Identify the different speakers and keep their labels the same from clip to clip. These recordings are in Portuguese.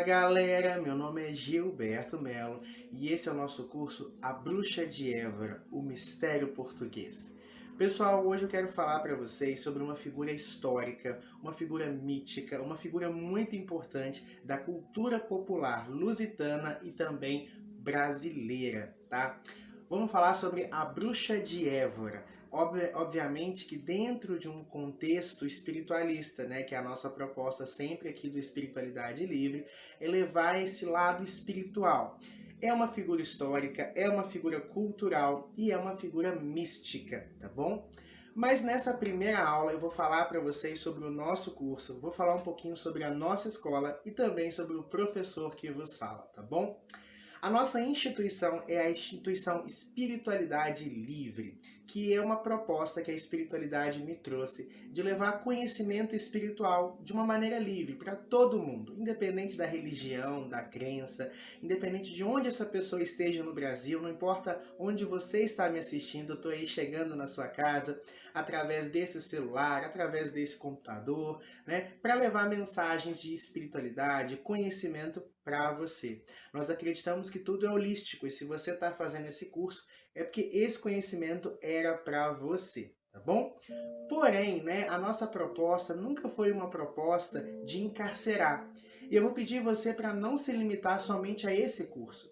Speaker 1: galera, meu nome é Gilberto Melo e esse é o nosso curso A Bruxa de Évora, o Mistério Português. Pessoal, hoje eu quero falar para vocês sobre uma figura histórica, uma figura mítica, uma figura muito importante da cultura popular lusitana e também brasileira, tá? Vamos falar sobre a Bruxa de Évora. Obviamente que dentro de um contexto espiritualista, né, que é a nossa proposta sempre aqui do Espiritualidade Livre, é levar esse lado espiritual. É uma figura histórica, é uma figura cultural e é uma figura mística, tá bom? Mas nessa primeira aula eu vou falar para vocês sobre o nosso curso, vou falar um pouquinho sobre a nossa escola e também sobre o professor que vos fala, tá bom? A nossa instituição é a instituição Espiritualidade Livre, que é uma proposta que a espiritualidade me trouxe de levar conhecimento espiritual de uma maneira livre para todo mundo, independente da religião, da crença, independente de onde essa pessoa esteja no Brasil, não importa onde você está me assistindo, eu estou aí chegando na sua casa, através desse celular, através desse computador, né, para levar mensagens de espiritualidade, conhecimento para você. Nós acreditamos que tudo é holístico e se você está fazendo esse curso é porque esse conhecimento era para você, tá bom? Porém, né, a nossa proposta nunca foi uma proposta de encarcerar. E eu vou pedir você para não se limitar somente a esse curso.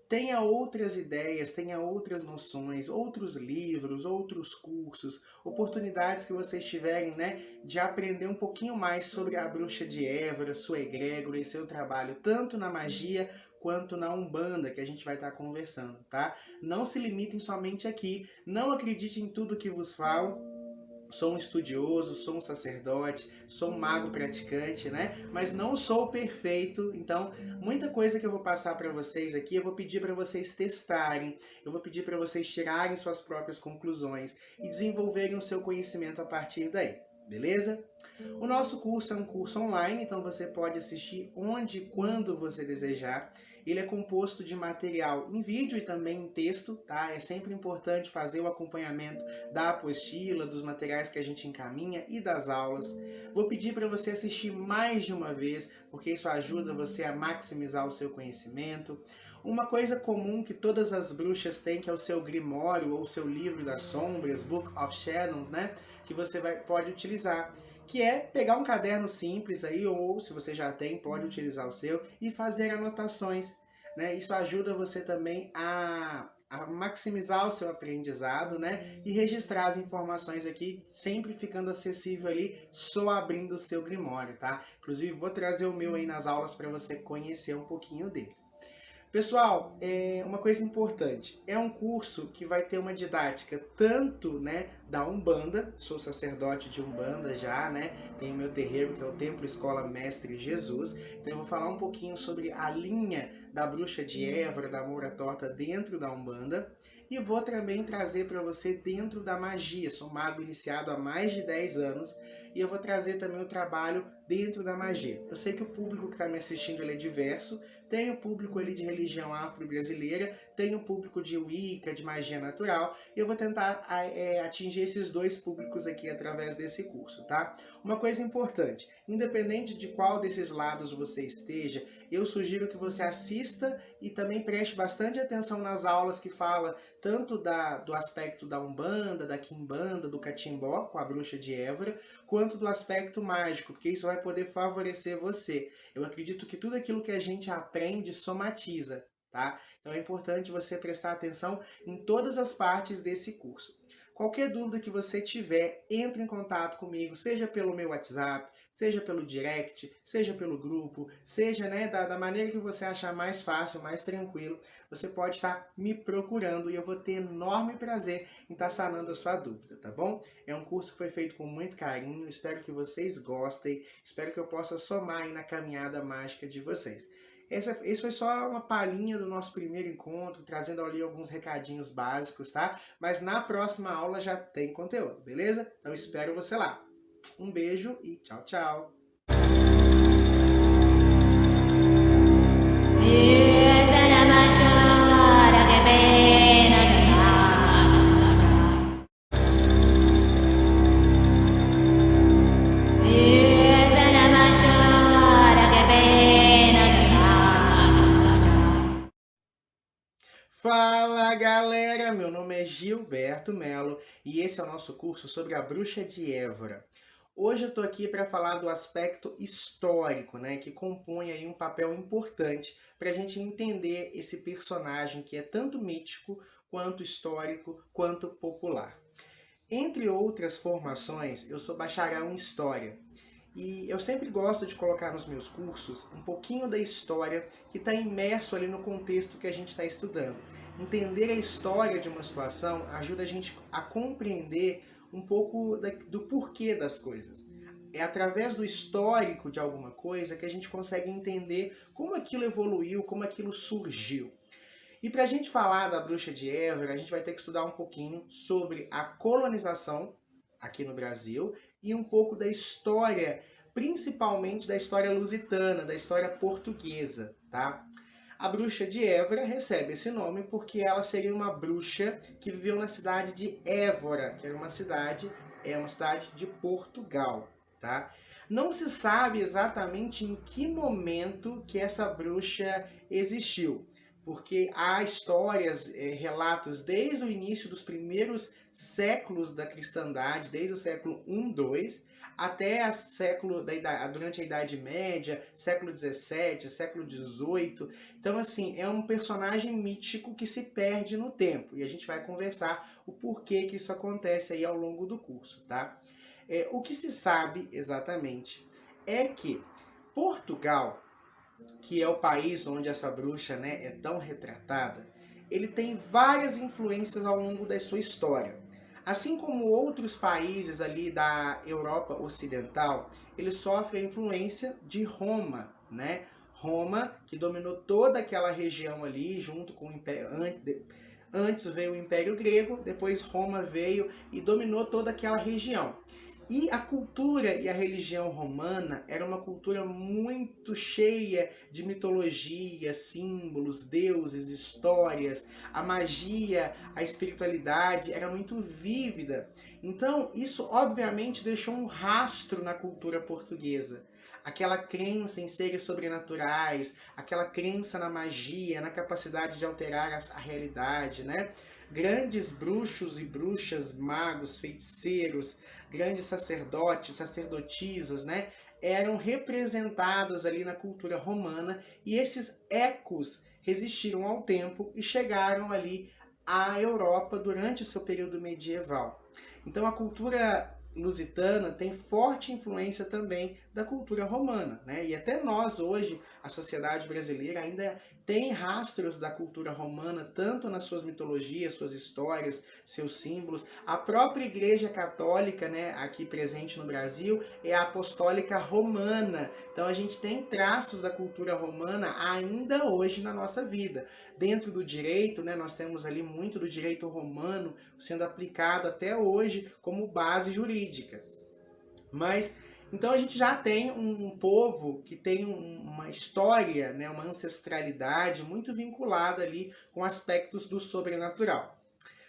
Speaker 1: Tenha outras ideias, tenha outras noções, outros livros, outros cursos, oportunidades que vocês tiverem, né, de aprender um pouquinho mais sobre a Bruxa de Évora, sua egrégora e seu trabalho, tanto na magia quanto na Umbanda, que a gente vai estar conversando, tá? Não se limitem somente aqui, não acreditem em tudo que vos falo. Sou um estudioso, sou um sacerdote, sou um mago praticante, né? Mas não sou perfeito, então muita coisa que eu vou passar para vocês aqui, eu vou pedir para vocês testarem, eu vou pedir para vocês tirarem suas próprias conclusões e desenvolverem o seu conhecimento a partir daí, beleza? O nosso curso é um curso online, então você pode assistir onde e quando você desejar. Ele é composto de material em vídeo e também em texto, tá? É sempre importante fazer o acompanhamento da apostila, dos materiais que a gente encaminha e das aulas. Vou pedir para você assistir mais de uma vez, porque isso ajuda você a maximizar o seu conhecimento. Uma coisa comum que todas as bruxas têm, que é o seu grimório ou o seu livro das sombras, Book of Shadows, né? Que você pode utilizar. Que é pegar um caderno simples aí, ou se você já tem, pode utilizar o seu, e fazer anotações, né? Isso ajuda você também a maximizar o seu aprendizado, né? E registrar as informações aqui, sempre ficando acessível ali, só abrindo o seu grimório, tá? Inclusive, vou trazer o meu aí nas aulas para você conhecer um pouquinho dele. Pessoal, uma coisa importante, é um curso que vai ter uma didática tanto, né, da Umbanda, sou sacerdote de Umbanda já, né, tenho meu terreiro que é o Templo Escola Mestre Jesus, então eu vou falar um pouquinho sobre a linha da Bruxa de Évora, da Moura Torta dentro da Umbanda, e vou também trazer para você dentro da magia, sou mago iniciado há mais de 10 anos, e eu vou trazer também o trabalho dentro da magia. Eu sei que o público que está me assistindo ele é diverso, tem o público ali de religião afro-brasileira, tem o público de Wicca, de magia natural, e eu vou tentar atingir esses dois públicos aqui através desse curso, tá? Uma coisa importante, independente de qual desses lados você esteja, eu sugiro que você assista e também preste bastante atenção nas aulas que fala tanto do aspecto da Umbanda, da Quimbanda, do Catimbó, com a Bruxa de Évora, quanto do aspecto mágico, porque isso vai poder favorecer você. Eu acredito que tudo aquilo que a gente aprende somatiza, tá? Então é importante você prestar atenção em todas as partes desse curso. Qualquer dúvida que você tiver, entre em contato comigo, seja pelo meu WhatsApp, seja pelo direct, seja pelo grupo, seja, né, da maneira que você achar mais fácil, mais tranquilo, você pode estar me procurando e eu vou ter enorme prazer em estar sanando a sua dúvida, tá bom? É um curso que foi feito com muito carinho, espero que vocês gostem, espero que eu possa somar aí na caminhada mágica de vocês. Esse foi só uma palhinha do nosso primeiro encontro, trazendo ali alguns recadinhos básicos, tá? Mas na próxima aula já tem conteúdo, beleza? Então espero você lá. Um beijo e tchau, tchau! Fala galera, meu nome é Gilberto Melo e esse é o nosso curso sobre a Bruxa de Évora. Hoje eu tô aqui para falar do aspecto histórico, né, que compõe aí um papel importante para a gente entender esse personagem que é tanto mítico, quanto histórico, quanto popular. Entre outras formações, eu sou bacharel em História. E eu sempre gosto de colocar nos meus cursos um pouquinho da história que está imerso ali no contexto que a gente está estudando. Entender a história de uma situação ajuda a gente a compreender um pouco do porquê das coisas. É através do histórico de alguma coisa que a gente consegue entender como aquilo evoluiu, como aquilo surgiu. E para a gente falar da Bruxa de Évora, a gente vai ter que estudar um pouquinho sobre a colonização aqui no Brasil e um pouco da história, principalmente da história lusitana, da história portuguesa, tá? A Bruxa de Évora recebe esse nome porque ela seria uma bruxa que viveu na cidade de Évora, que era é uma cidade de Portugal, tá? Não se sabe exatamente em que momento que essa bruxa existiu, porque há histórias, relatos desde o início dos primeiros séculos da cristandade, desde o século I, II, até durante a Idade Média, século XVII, século XVIII. Então, assim, é um personagem mítico que se perde no tempo. E a gente vai conversar o porquê que isso acontece aí ao longo do curso, tá? O que se sabe exatamente é que Portugal, que é o país onde essa bruxa, né, é tão retratada, ele tem várias influências ao longo da sua história. Assim como outros países ali da Europa Ocidental, ele sofre a influência de Roma, né? Roma, que dominou toda aquela região ali, junto com o Império. Antes veio o Império Grego, depois Roma veio e dominou toda aquela região. E a cultura e a religião romana era uma cultura muito cheia de mitologia, símbolos, deuses, histórias. A magia, a espiritualidade era muito vívida. Então, isso obviamente deixou um rastro na cultura portuguesa. Aquela crença em seres sobrenaturais, aquela crença na magia, na capacidade de alterar a realidade, né? Grandes bruxos e bruxas, magos, feiticeiros, grandes sacerdotes, sacerdotisas, né, eram representados ali na cultura romana e esses ecos resistiram ao tempo e chegaram ali à Europa durante o seu período medieval. Então a cultura lusitana tem forte influência também da cultura romana, né? E até nós hoje, a sociedade brasileira ainda tem rastros da cultura romana, tanto nas suas mitologias, suas histórias, seus símbolos. A própria Igreja Católica, né, aqui presente no Brasil, é a apostólica romana. Então a gente tem traços da cultura romana ainda hoje na nossa vida. Dentro do direito, né, nós temos ali muito do direito romano sendo aplicado até hoje como base jurídica. Mas então a gente já tem um povo que tem uma história, né, uma ancestralidade muito vinculada ali com aspectos do sobrenatural.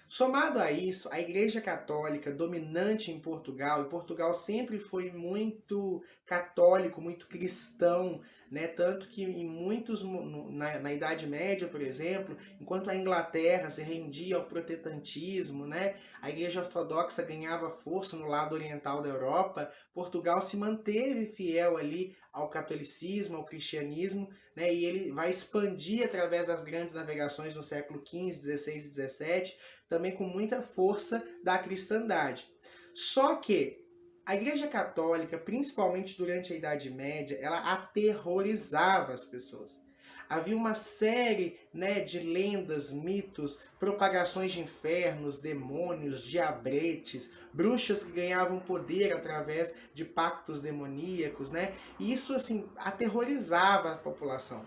Speaker 1: Somado a isso, a Igreja Católica dominante em Portugal, e Portugal sempre foi muito católico, muito cristão, né? Tanto que em muitos, na Idade Média, por exemplo, enquanto a Inglaterra se rendia ao protestantismo, né? A Igreja Ortodoxa ganhava força no lado oriental da Europa, Portugal se manteve fiel ali ao catolicismo, ao cristianismo, né? E ele vai expandir através das grandes navegações no século XV, XVI e XVII, também com muita força da cristandade. Só que a Igreja Católica, principalmente durante a Idade Média, ela aterrorizava as pessoas. Havia uma série, né, de lendas, mitos, propagações de infernos, demônios, diabretes, bruxas que ganhavam poder através de pactos demoníacos, né? E isso assim aterrorizava a população.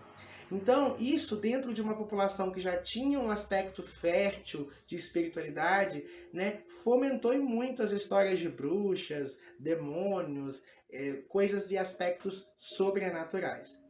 Speaker 1: Então, isso dentro de uma população que já tinha um aspecto fértil de espiritualidade, né, fomentou muito as histórias de bruxas, demônios, coisas e aspectos sobrenaturais.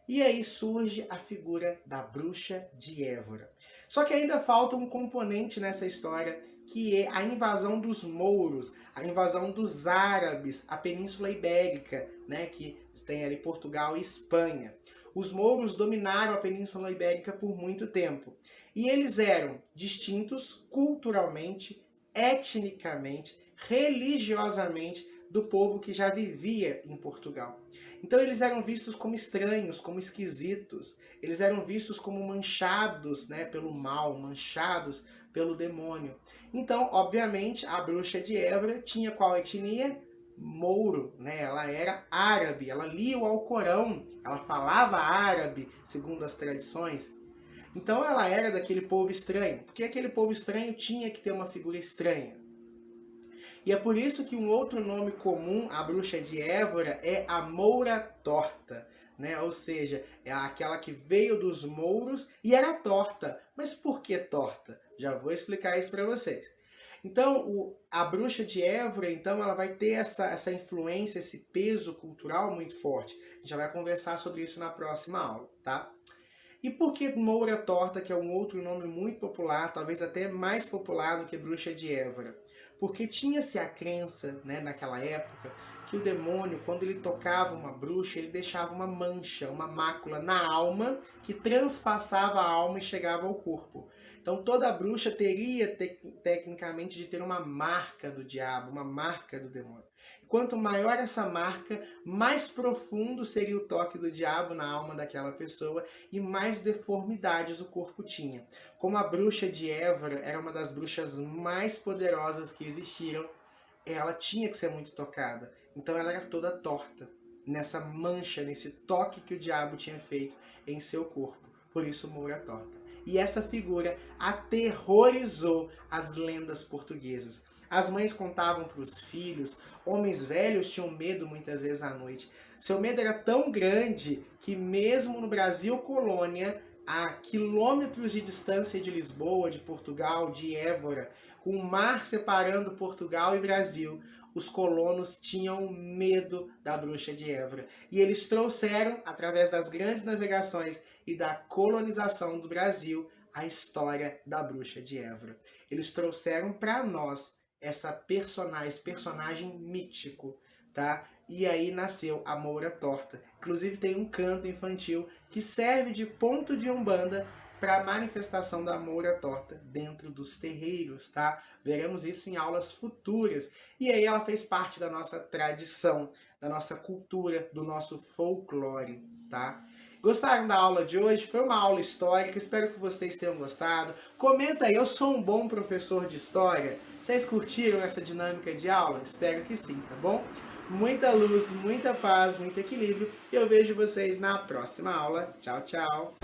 Speaker 1: E aí surge a figura da Bruxa de Évora. Só que ainda falta um componente nessa história, que é a invasão dos mouros, a invasão dos árabes, a Península Ibérica, né, que tem ali Portugal e Espanha. Os mouros dominaram a Península Ibérica por muito tempo. E eles eram distintos culturalmente, etnicamente, religiosamente do povo que já vivia em Portugal. Então eles eram vistos como estranhos, como esquisitos, eles eram vistos como manchados, né, pelo mal, manchados pelo demônio. Então, obviamente, a bruxa de Évora tinha qual etnia? Mouro, né? Ela era árabe, ela lia o Alcorão, ela falava árabe, segundo as tradições. Então ela era daquele povo estranho, porque aquele povo estranho tinha que ter uma figura estranha. E é por isso que um outro nome comum à bruxa de Évora é a Moura Torta, né? Ou seja, é aquela que veio dos mouros e era torta. Mas por que torta? Já vou explicar isso para vocês. Então, a bruxa de Évora, então, ela vai ter essa influência, esse peso cultural muito forte. A gente já vai conversar sobre isso na próxima aula, tá? E por que Moura Torta, que é um outro nome muito popular, talvez até mais popular do que bruxa de Évora? Porque tinha-se a crença, né, naquela época, que o demônio, quando ele tocava uma bruxa, ele deixava uma mancha, uma mácula na alma, que transpassava a alma e chegava ao corpo. Então toda bruxa teria, tecnicamente, de ter uma marca do diabo, uma marca do demônio. Quanto maior essa marca, mais profundo seria o toque do diabo na alma daquela pessoa e mais deformidades o corpo tinha. Como a bruxa de Évora era uma das bruxas mais poderosas que existiram, ela tinha que ser muito tocada. Então ela era toda torta, nessa mancha, nesse toque que o diabo tinha feito em seu corpo. Por isso Moura Torta. E essa figura aterrorizou as lendas portuguesas. As mães contavam para os filhos, homens velhos tinham medo muitas vezes à noite. Seu medo era tão grande que mesmo no Brasil colônia, a quilômetros de distância de Lisboa, de Portugal, de Évora, com o mar separando Portugal e Brasil, os colonos tinham medo da bruxa de Évora. E eles trouxeram, através das grandes navegações e da colonização do Brasil, a história da bruxa de Évora. Eles trouxeram para nós esse personagem mítico, tá? E aí nasceu a Moura Torta. Inclusive tem um canto infantil que serve de ponto de umbanda para a manifestação da Moura Torta dentro dos terreiros, tá? Veremos isso em aulas futuras. E aí ela fez parte da nossa tradição, da nossa cultura, do nosso folclore, tá? Gostaram da aula de hoje? Foi uma aula histórica, espero que vocês tenham gostado. Comenta aí, eu sou um bom professor de história? Vocês curtiram essa dinâmica de aula? Espero que sim, tá bom? Muita luz, muita paz, muito equilíbrio. E eu vejo vocês na próxima aula. Tchau, tchau!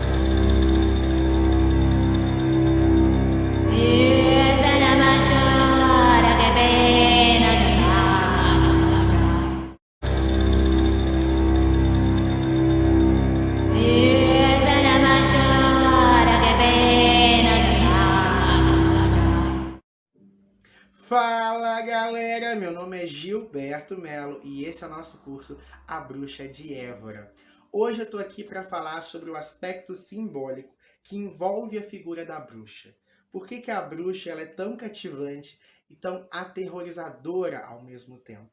Speaker 1: Fala galera, meu nome é Gilberto Melo e esse é o nosso curso A Bruxa de Évora. Hoje eu tô aqui para falar sobre o aspecto simbólico que envolve a figura da bruxa. Por que a bruxa ela é tão cativante e tão aterrorizadora ao mesmo tempo?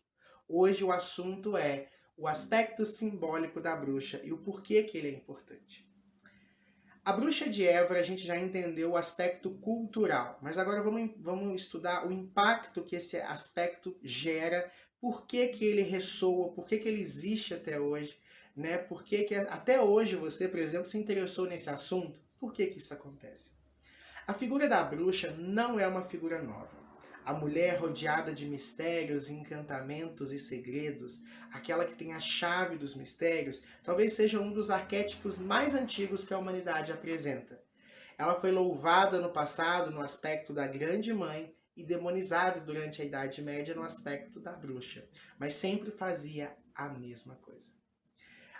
Speaker 1: Hoje o assunto é o aspecto simbólico da bruxa e o porquê que ele é importante. A bruxa de Évora a gente já entendeu o aspecto cultural, mas agora vamos estudar o impacto que esse aspecto gera, por que ele ressoa, por que ele existe até hoje, né? Por que até hoje você, por exemplo, se interessou nesse assunto, por que isso acontece? A figura da bruxa não é uma figura nova. A mulher rodeada de mistérios, encantamentos e segredos, aquela que tem a chave dos mistérios, talvez seja um dos arquétipos mais antigos que a humanidade apresenta. Ela foi louvada no passado no aspecto da grande mãe e demonizada durante a Idade Média no aspecto da bruxa, mas sempre fazia a mesma coisa.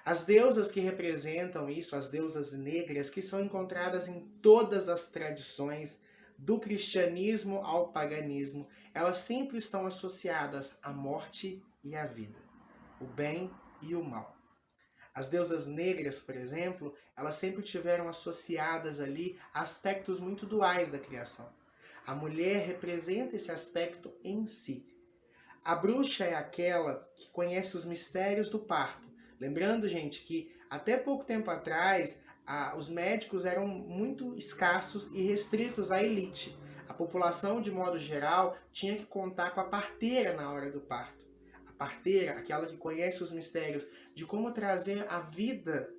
Speaker 1: As deusas que representam isso, as deusas negras, que são encontradas em todas as tradições, do cristianismo ao paganismo, elas sempre estão associadas à morte e à vida, o bem e o mal. As deusas negras, por exemplo, elas sempre tiveram associadas ali aspectos muito duais da criação. A mulher representa esse aspecto em si. A bruxa é aquela que conhece os mistérios do parto. Lembrando, gente, que até pouco tempo atrás, Os médicos eram muito escassos e restritos à elite. A população, de modo geral, tinha que contar com a parteira na hora do parto. A parteira, aquela que conhece os mistérios de como trazer a vida,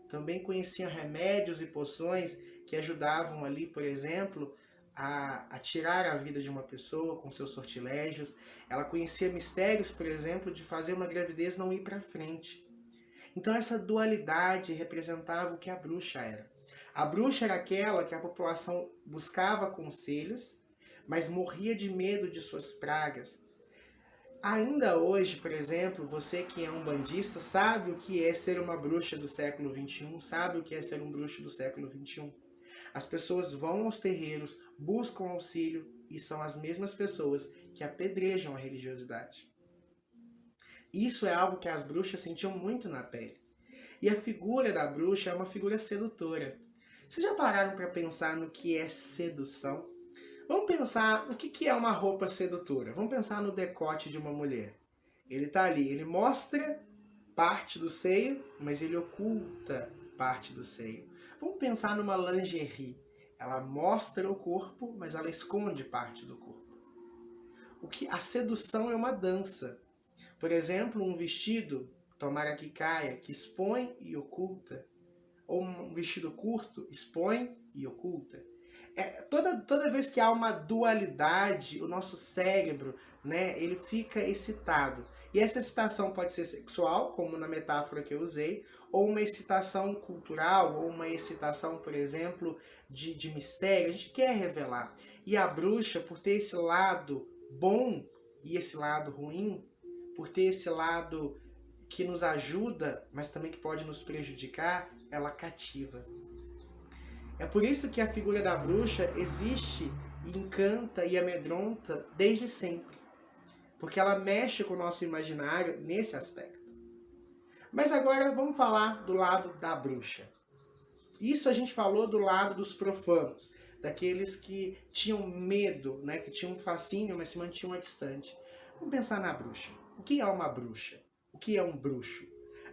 Speaker 1: também conhecia remédios e poções que ajudavam ali, por exemplo, a tirar a vida de uma pessoa com seus sortilégios. Ela conhecia mistérios, por exemplo, de fazer uma gravidez não ir para frente. Então essa dualidade representava o que a bruxa era. A bruxa era aquela que a população buscava conselhos, mas morria de medo de suas pragas. Ainda hoje, por exemplo, você que é um bandista sabe o que é ser uma bruxa do século XXI, sabe o que é ser um bruxo do século XXI. As pessoas vão aos terreiros, buscam auxílio e são as mesmas pessoas que apedrejam a religiosidade. Isso é algo que as bruxas sentiam muito na pele. E a figura da bruxa é uma figura sedutora. Vocês já pararam para pensar no que é sedução? Vamos pensar o que é uma roupa sedutora. Vamos pensar no decote de uma mulher. Ele está ali, ele mostra parte do seio, mas ele oculta parte do seio. Vamos pensar numa lingerie. Ela mostra o corpo, mas ela esconde parte do corpo. A sedução é uma dança. Por exemplo, um vestido, tomara que caia, que expõe e oculta. Ou um vestido curto, expõe e oculta. Toda vez que há uma dualidade, o nosso cérebro, né, ele fica excitado. E essa excitação pode ser sexual, como na metáfora que eu usei, ou uma excitação cultural, ou uma excitação, por exemplo, de mistério. A gente quer revelar. E a bruxa, por ter esse lado bom e esse lado ruim, por ter esse lado que nos ajuda, mas também que pode nos prejudicar, ela cativa. É por isso que a figura da bruxa existe, e encanta e amedronta desde sempre. Porque ela mexe com o nosso imaginário nesse aspecto. Mas agora vamos falar do lado da bruxa. Isso a gente falou do lado dos profanos, daqueles que tinham medo, né, que tinham fascínio, mas se mantinham distante. Vamos pensar na bruxa. O que é uma bruxa? O que é um bruxo?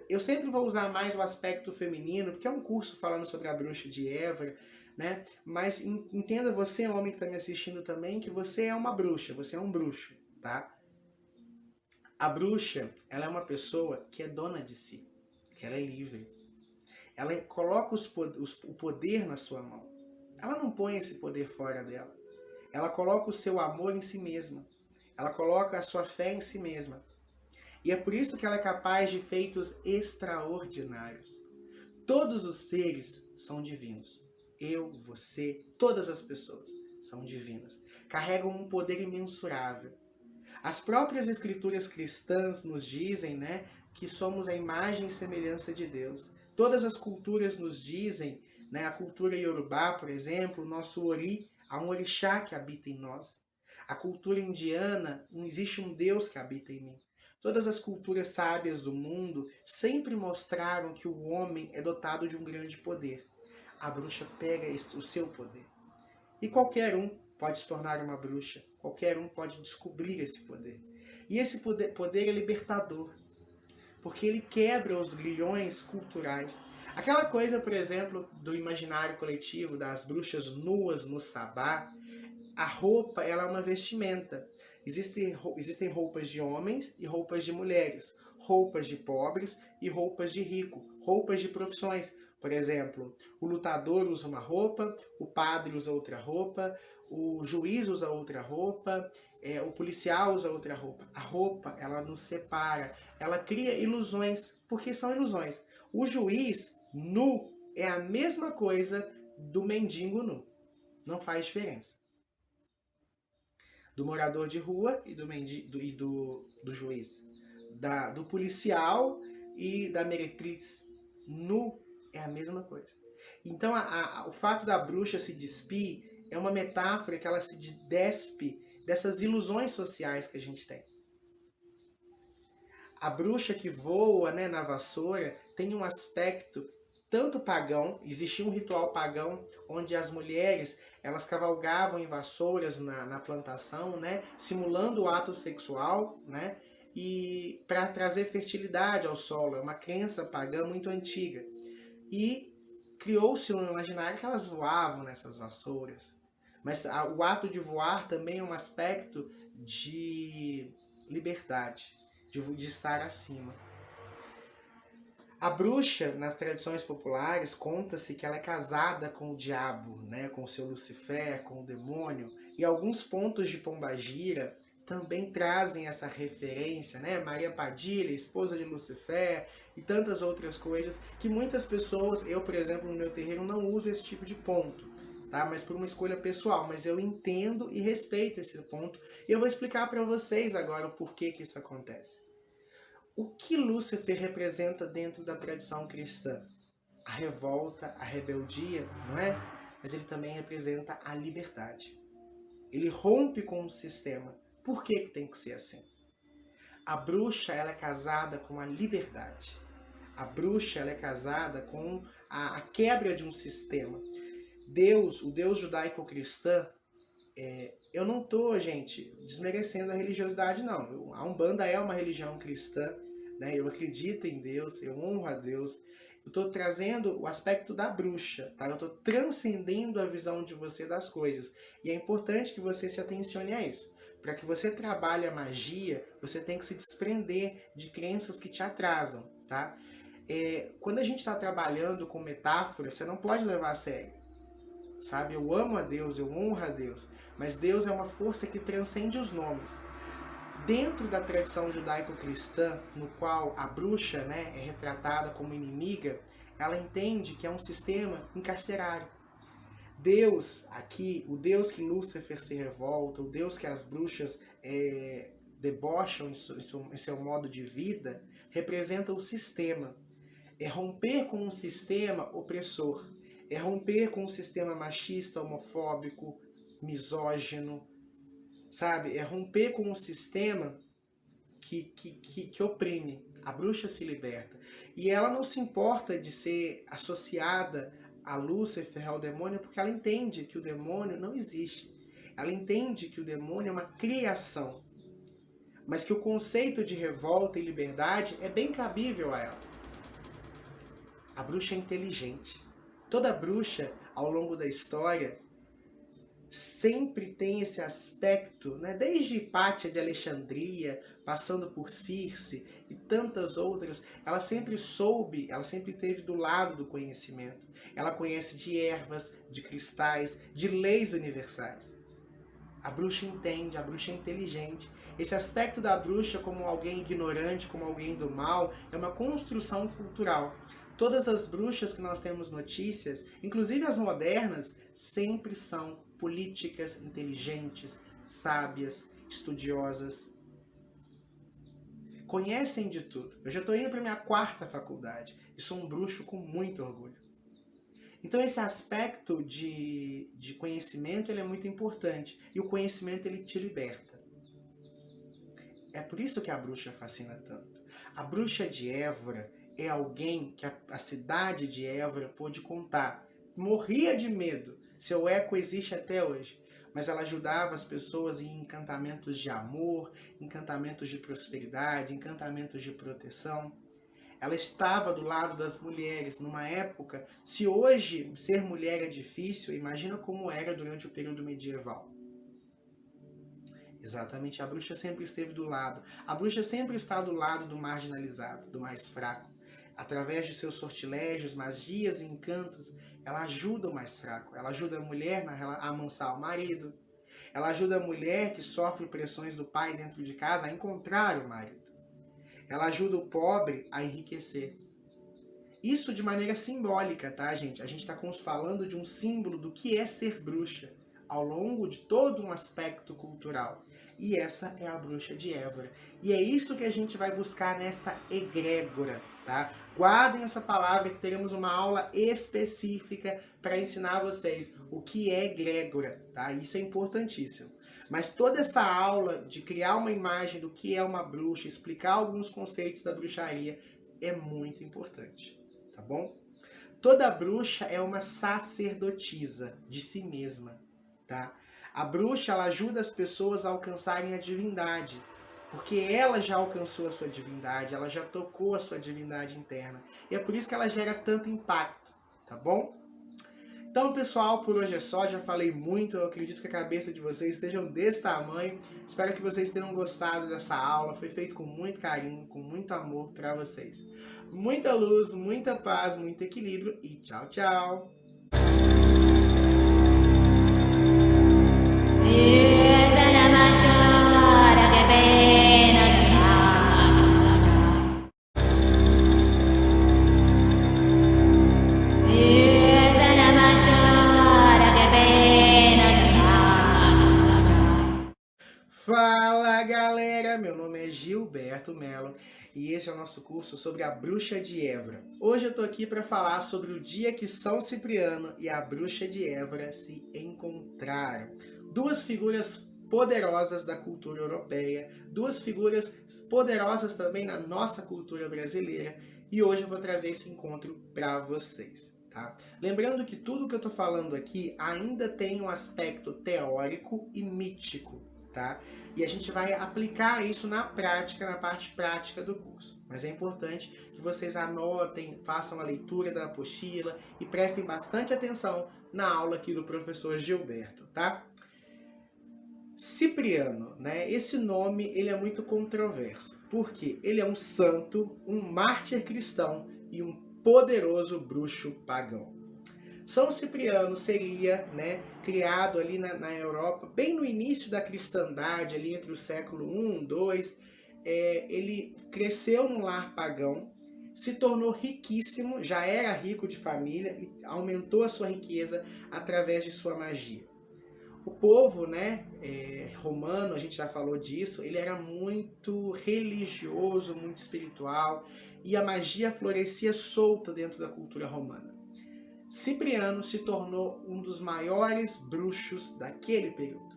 Speaker 1: Eu sempre vou usar mais o aspecto feminino, porque é um curso falando sobre a bruxa de Évora, né? Mas entenda você, homem que está me assistindo também, que você é uma bruxa, você é um bruxo, tá? A bruxa, ela é uma pessoa que é dona de si, que ela é livre. Ela coloca o poder na sua mão. Ela não põe esse poder fora dela. Ela coloca o seu amor em si mesma. Ela coloca a sua fé em si mesma. E é por isso que ela é capaz de feitos extraordinários. Todos os seres são divinos. Eu, você, todas as pessoas são divinas. Carregam um poder imensurável. As próprias escrituras cristãs nos dizem, né, que somos a imagem e semelhança de Deus. Todas as culturas nos dizem, né, a cultura iorubá, por exemplo, o nosso ori, há um orixá que habita em nós. A cultura indiana, não existe um Deus que habita em mim. Todas as culturas sábias do mundo sempre mostraram que o homem é dotado de um grande poder. A bruxa pega o seu poder. E qualquer um pode se tornar uma bruxa. Qualquer um pode descobrir esse poder. E esse poder é libertador. Porque ele quebra os grilhões culturais. Aquela coisa, por exemplo, do imaginário coletivo, das bruxas nuas no sabá. A roupa, ela é uma vestimenta. Existem roupas de homens e roupas de mulheres, roupas de pobres e roupas de rico, roupas de profissões. Por exemplo, o lutador usa uma roupa, o padre usa outra roupa, o juiz usa outra roupa, o policial usa outra roupa. A roupa, ela nos separa, ela cria ilusões, porque são ilusões. O juiz nu é a mesma coisa do mendigo nu. Não faz diferença. Do morador de rua e do juiz, do policial e da meretriz. Nu é a mesma coisa. Então o fato da bruxa se despir é uma metáfora que ela se despe dessas ilusões sociais que a gente tem. A bruxa que voa, né, na vassoura tem um aspecto tanto pagão. Existia um ritual pagão onde as mulheres elas cavalgavam em vassouras na plantação, né, simulando o ato sexual, né, e para trazer fertilidade ao solo. É uma crença pagã muito antiga. E criou-se no imaginário que elas voavam nessas vassouras. Mas o ato de voar também é um aspecto de liberdade, de estar acima. A bruxa, nas tradições populares, conta-se que ela é casada com o diabo, né, com o seu Lucifer, com o demônio, e alguns pontos de Pombagira também trazem essa referência, né? Maria Padilha, esposa de Lucifer, e tantas outras coisas que muitas pessoas, eu, por exemplo, no meu terreiro não uso esse tipo de ponto, tá? Mas por uma escolha pessoal, mas eu entendo e respeito esse ponto, e eu vou explicar para vocês agora o porquê que isso acontece. O que Lúcifer representa dentro da tradição cristã? A revolta, a rebeldia, não é? Mas ele também representa a liberdade. Ele rompe com o sistema. Por que tem que ser assim? A bruxa, ela é casada com a liberdade. A bruxa, ela é casada com a quebra de um sistema. Deus, o Deus judaico-cristã, eu não estou, gente, desmerecendo a religiosidade, não. A Umbanda é uma religião cristã, né? Eu acredito em Deus, eu honro a Deus. Eu estou trazendo o aspecto da bruxa, tá? Eu estou transcendendo a visão de você das coisas. E é importante que você se atencione a isso. Para que você trabalhe a magia, você tem que se desprender de crenças que te atrasam, tá? Quando a gente está trabalhando com metáfora, você não pode levar a sério, sabe? Eu amo a Deus, eu honro a Deus, mas Deus é uma força que transcende os nomes. Dentro da tradição judaico-cristã, no qual a bruxa, né, é retratada como inimiga, ela entende que é um sistema encarcerário. Deus, aqui, o Deus que Lúcifer se revolta, o Deus que as bruxas debocham em seu modo de vida, representa o sistema. É romper com um sistema opressor. É romper com um sistema machista, homofóbico, misógino, sabe? É romper com um sistema que oprime. A bruxa se liberta. E ela não se importa de ser associada a Lúcifer, ao demônio, porque ela entende que o demônio não existe. Ela entende que o demônio é uma criação. Mas que o conceito de revolta e liberdade é bem cabível a ela. A bruxa é inteligente. Toda bruxa, ao longo da história, sempre tem esse aspecto, né? Desde Hipátia de Alexandria, passando por Circe e tantas outras, ela sempre soube, ela sempre esteve do lado do conhecimento. Ela conhece de ervas, de cristais, de leis universais. A bruxa entende, a bruxa é inteligente. Esse aspecto da bruxa como alguém ignorante, como alguém do mal, é uma construção cultural. Todas as bruxas que nós temos notícias, inclusive as modernas, sempre são políticas, inteligentes, sábias, estudiosas. Conhecem de tudo. Eu já estou indo para a minha 4ª faculdade e sou um bruxo com muito orgulho. Então esse aspecto de conhecimento ele é muito importante. E o conhecimento ele te liberta. É por isso que a bruxa fascina tanto. A bruxa de Évora é alguém que a cidade de Évora pôde contar. Morria de medo. Seu eco existe até hoje. Mas ela ajudava as pessoas em encantamentos de amor, encantamentos de prosperidade, encantamentos de proteção. Ela estava do lado das mulheres numa época, se hoje ser mulher é difícil, imagina como era durante o período medieval. Exatamente, a bruxa sempre esteve do lado. A bruxa sempre está do lado do marginalizado, do mais fraco. Através de seus sortilégios, magias e encantos, ela ajuda o mais fraco. Ela ajuda a mulher a amansar o marido. Ela ajuda a mulher que sofre pressões do pai dentro de casa a encontrar o marido. Ela ajuda o pobre a enriquecer. Isso de maneira simbólica, tá, gente? A gente está falando de um símbolo do que é ser bruxa ao longo de todo um aspecto cultural. E essa é a bruxa de Évora. E é isso que a gente vai buscar nessa egrégora, tá? Guardem essa palavra que teremos uma aula específica para ensinar vocês o que é egrégora, tá? Isso é importantíssimo. Mas toda essa aula de criar uma imagem do que é uma bruxa, explicar alguns conceitos da bruxaria, é muito importante, tá bom? Toda bruxa é uma sacerdotisa de si mesma, tá? A bruxa, ela ajuda as pessoas a alcançarem a divindade, porque ela já alcançou a sua divindade, ela já tocou a sua divindade interna. E é por isso que ela gera tanto impacto. tá bom? Então, pessoal, por hoje é só. Já falei muito, eu acredito que a cabeça de vocês estejam desse tamanho. Espero que vocês tenham gostado dessa aula. Foi feito com muito carinho, com muito amor para vocês. Muita luz, muita paz, muito equilíbrio e tchau, tchau! Fala galera, meu nome é Gilberto Melo e esse é o nosso curso sobre a Bruxa de Évora. Hoje eu tô aqui para falar sobre o dia que São Cipriano e a Bruxa de Évora se encontraram. Duas figuras poderosas da cultura europeia, duas figuras poderosas também na nossa cultura brasileira, e hoje eu vou trazer esse encontro para vocês. Tá? Lembrando que tudo que eu tô falando aqui ainda tem um aspecto teórico e mítico. Tá? E a gente vai aplicar isso na prática, na parte prática do curso. Mas é importante que vocês anotem, façam a leitura da apostila e prestem bastante atenção na aula aqui do professor Gilberto, tá? Cipriano, né? Esse nome ele é muito controverso, porque ele é um santo, um mártir cristão e um poderoso bruxo pagão. São Cipriano seria, né, criado ali na Europa, bem no início da cristandade, ali entre o século I, II. Ele cresceu num lar pagão, se tornou riquíssimo, já era rico de família e aumentou a sua riqueza através de sua magia. O povo, né, romano, a gente já falou disso, ele era muito religioso, muito espiritual, e a magia florescia solta dentro da cultura romana. Cipriano se tornou um dos maiores bruxos daquele período.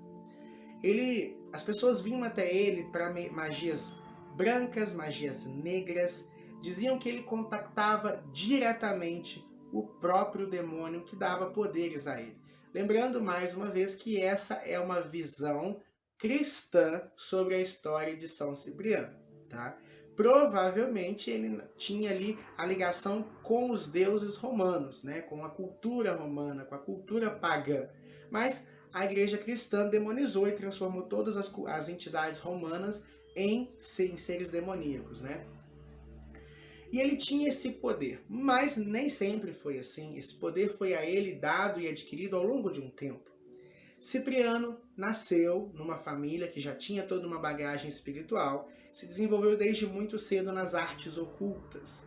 Speaker 1: As pessoas vinham até ele para magias brancas, magias negras, diziam que ele contactava diretamente o próprio demônio que dava poderes a ele. Lembrando mais uma vez que essa é uma visão cristã sobre a história de São Cipriano, tá? Provavelmente ele tinha ali a ligação com os deuses romanos, né? Com a cultura romana, com a cultura pagã. Mas a igreja cristã demonizou e transformou todas as entidades romanas em seres demoníacos, né? E ele tinha esse poder, mas nem sempre foi assim. Esse poder foi a ele dado e adquirido ao longo de um tempo. Cipriano nasceu numa família que já tinha toda uma bagagem espiritual, se desenvolveu desde muito cedo nas artes ocultas.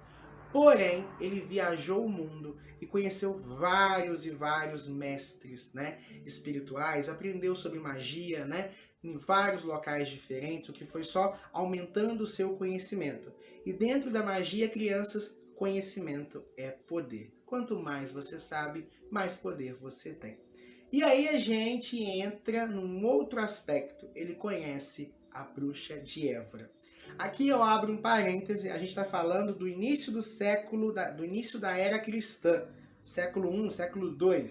Speaker 1: Porém, ele viajou o mundo e conheceu vários e vários mestres, né, espirituais, aprendeu sobre magia, né, em vários locais diferentes, o que foi só aumentando o seu conhecimento. E dentro da magia, crianças, conhecimento é poder. Quanto mais você sabe, mais poder você tem. E aí a gente entra num outro aspecto. Ele conhece a Bruxa de Évora. Aqui eu abro um parêntese, a gente está falando do início do século, do início da era cristã, século I, século II.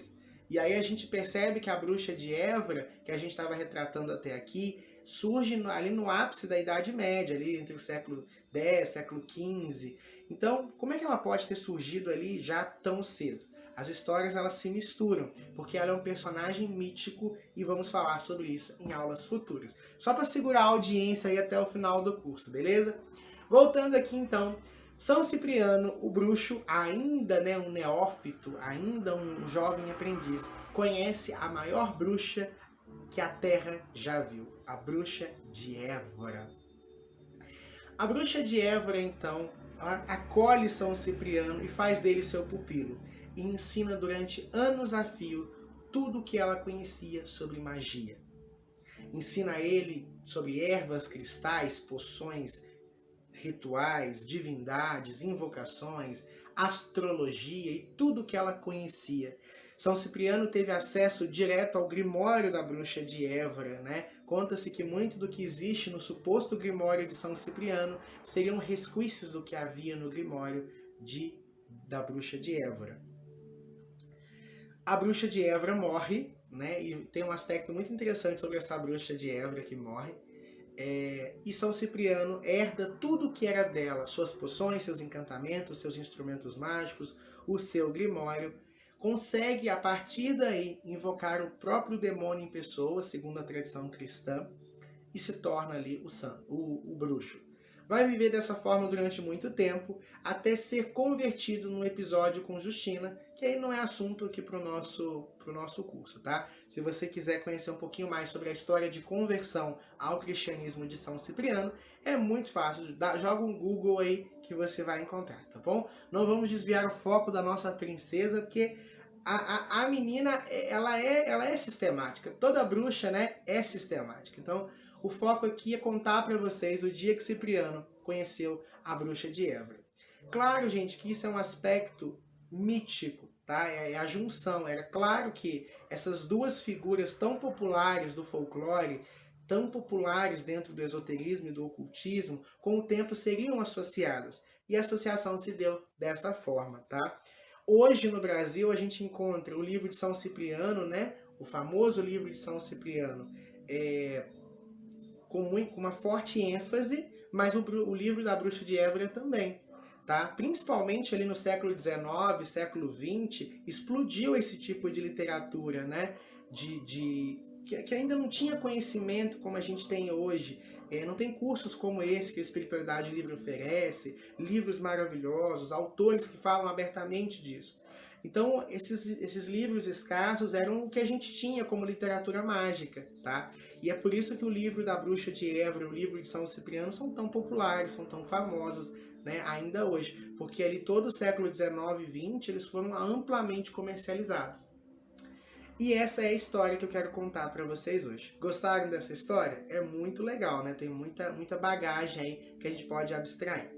Speaker 1: E aí a gente percebe que a Bruxa de Évora, que a gente estava retratando até aqui, surge ali no ápice da Idade Média, ali entre o século X, século XV. Então, como é que ela pode ter surgido ali já tão cedo? As histórias elas se misturam, porque ela é um personagem mítico e vamos falar sobre isso em aulas futuras. Só para segurar a audiência aí até o final do curso, beleza? Voltando aqui então, São Cipriano, o bruxo, ainda né, um neófito, ainda um jovem aprendiz, conhece a maior bruxa que a Terra já viu, a Bruxa de Évora. A Bruxa de Évora, então, ela acolhe São Cipriano e faz dele seu pupilo. E ensina durante anos a fio tudo o que ela conhecia sobre magia. Ensina a ele sobre ervas, cristais, poções, rituais, divindades, invocações, astrologia e tudo o que ela conhecia. São Cipriano teve acesso direto ao Grimório da Bruxa de Évora, né? Conta-se que muito do que existe no suposto Grimório de São Cipriano seriam resquícios do que havia no Grimório da Bruxa de Évora. A Bruxa de Évora morre, né? E tem um aspecto muito interessante sobre essa Bruxa de Évora que morre. E São Cipriano herda tudo que era dela, suas poções, seus encantamentos, seus instrumentos mágicos, o seu grimório. Consegue, a partir daí, invocar o próprio demônio em pessoa, segundo a tradição cristã, e se torna ali o bruxo. Vai viver dessa forma durante muito tempo, até ser convertido num episódio com Justina, que aí não é assunto aqui pro nosso curso, tá? Se você quiser conhecer um pouquinho mais sobre a história de conversão ao cristianismo de São Cipriano, é muito fácil, joga um Google aí que você vai encontrar, tá bom? Não vamos desviar o foco da nossa princesa, porque a menina, ela é sistemática. Toda bruxa, né, é sistemática. Então, o foco aqui é contar para vocês o dia que Cipriano conheceu a bruxa de Évora. Claro, gente, que isso é um aspecto mítico, tá? É a junção. Era claro que essas duas figuras tão populares do folclore, tão populares dentro do esoterismo e do ocultismo, com o tempo seriam associadas. E a associação se deu dessa forma, tá? Hoje no Brasil a gente encontra o livro de São Cipriano, né? O famoso livro de São Cipriano, com uma forte ênfase, mas o livro da Bruxa de Évora também. Tá? Principalmente ali no século XIX, século XX, explodiu esse tipo de literatura, né? Que ainda não tinha conhecimento como a gente tem hoje. Não tem cursos como esse que a Espiritualidade Livre oferece, livros maravilhosos, autores que falam abertamente disso. Então, esses livros escassos eram o que a gente tinha como literatura mágica, tá? E é por isso que o livro da Bruxa de Évora, o livro de São Cipriano, são tão populares, são tão famosos, né, ainda hoje. Porque ali todo o século XIX e XX, eles foram amplamente comercializados. E essa é a história que eu quero contar para vocês hoje. Gostaram dessa história? É muito legal, né? Tem muita bagagem aí que a gente pode abstrair.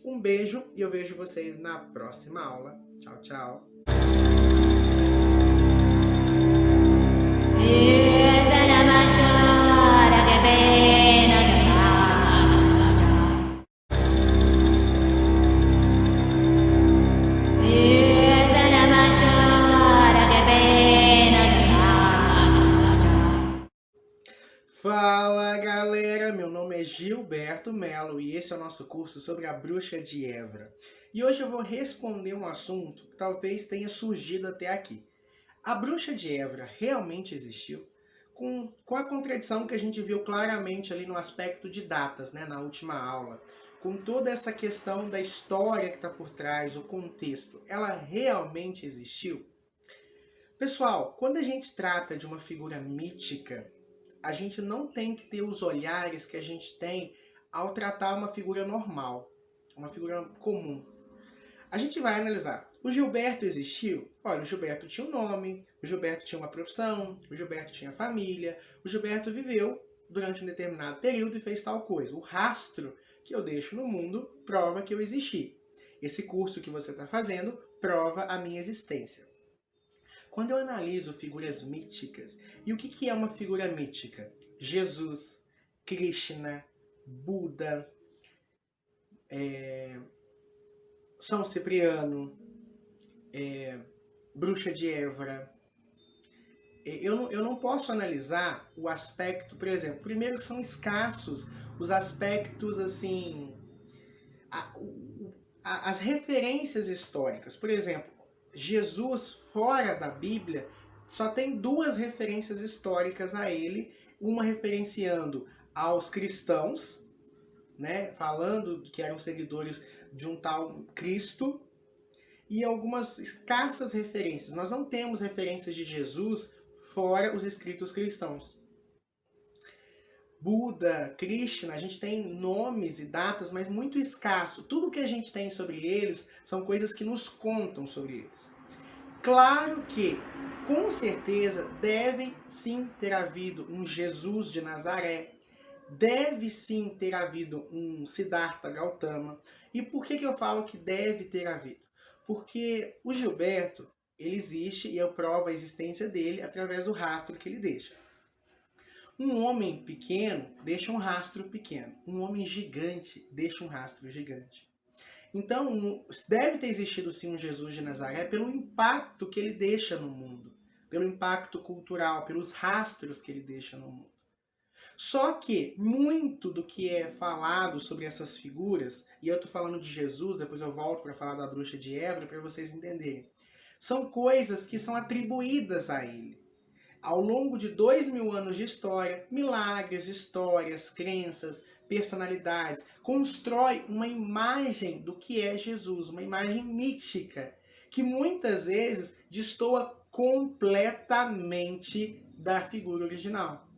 Speaker 1: Um beijo e eu vejo vocês na próxima aula. Tchau, tchau. Fala galera, meu nome é Gilberto Melo e esse é o nosso curso sobre a Bruxa de Évora. E hoje eu vou responder um assunto que talvez tenha surgido até aqui. A Bruxa de Évora realmente existiu? Com a contradição que a gente viu claramente ali no aspecto de datas, né, na última aula. Com toda essa questão da história que está por trás, o contexto, ela realmente existiu? Pessoal, quando a gente trata de uma figura mítica, a gente não tem que ter os olhares que a gente tem ao tratar uma figura normal, uma figura comum. A gente vai analisar. O Gilberto existiu? Olha, o Gilberto tinha um nome, o Gilberto tinha uma profissão, o Gilberto tinha família, o Gilberto viveu durante um determinado período e fez tal coisa. O rastro que eu deixo no mundo prova que eu existi. Esse curso que você está fazendo prova a minha existência. Quando eu analiso figuras míticas, e o que é uma figura mítica? Jesus, Krishna, Buda, São Cipriano, Bruxa de Évora. Eu não posso analisar o aspecto, por exemplo, primeiro que são escassos os aspectos, assim, as referências históricas. Por exemplo, Jesus, fora da Bíblia, só tem duas referências históricas a ele, uma referenciando aos cristãos, né, falando que eram seguidores de um tal Cristo, e algumas escassas referências. Nós não temos referências de Jesus fora os escritos cristãos. Buda, Krishna, a gente tem nomes e datas, mas muito escasso. Tudo que a gente tem sobre eles são coisas que nos contam sobre eles. Claro que, com certeza, deve sim ter havido um Jesus de Nazaré, deve sim ter havido um Siddhartha Gautama. E por que eu falo que deve ter havido? Porque o Gilberto, ele existe e eu provo a existência dele através do rastro que ele deixa. Um homem pequeno deixa um rastro pequeno. Um homem gigante deixa um rastro gigante. Então, deve ter existido sim um Jesus de Nazaré pelo impacto que ele deixa no mundo. Pelo impacto cultural, pelos rastros que ele deixa no mundo. Só que muito do que é falado sobre essas figuras, e eu tô falando de Jesus, depois eu volto para falar da bruxa de Évora para vocês entenderem, são coisas que são atribuídas a ele. Ao longo de 2000 anos de história, milagres, histórias, crenças, personalidades, constrói uma imagem do que é Jesus, uma imagem mítica, que muitas vezes destoa completamente da figura original.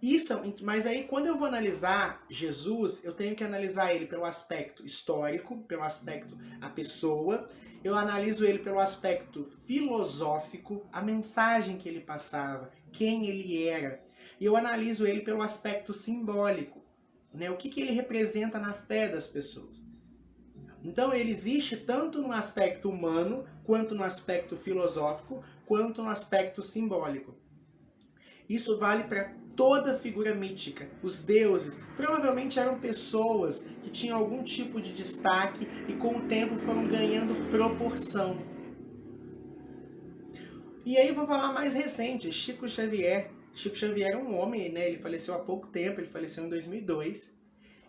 Speaker 1: Isso, mas aí quando eu vou analisar Jesus, eu tenho que analisar ele pelo aspecto histórico, pelo aspecto a pessoa, eu analiso ele pelo aspecto filosófico, a mensagem que ele passava, quem ele era, e eu analiso ele pelo aspecto simbólico, né? O que ele representa na fé das pessoas. Então ele existe tanto no aspecto humano, quanto no aspecto filosófico, quanto no aspecto simbólico. Isso vale para toda figura mítica. Os deuses provavelmente eram pessoas que tinham algum tipo de destaque e com o tempo foram ganhando proporção. E aí vou falar mais recente, Chico Xavier. Chico Xavier é um homem, né? Ele faleceu há pouco tempo, ele faleceu em 2002.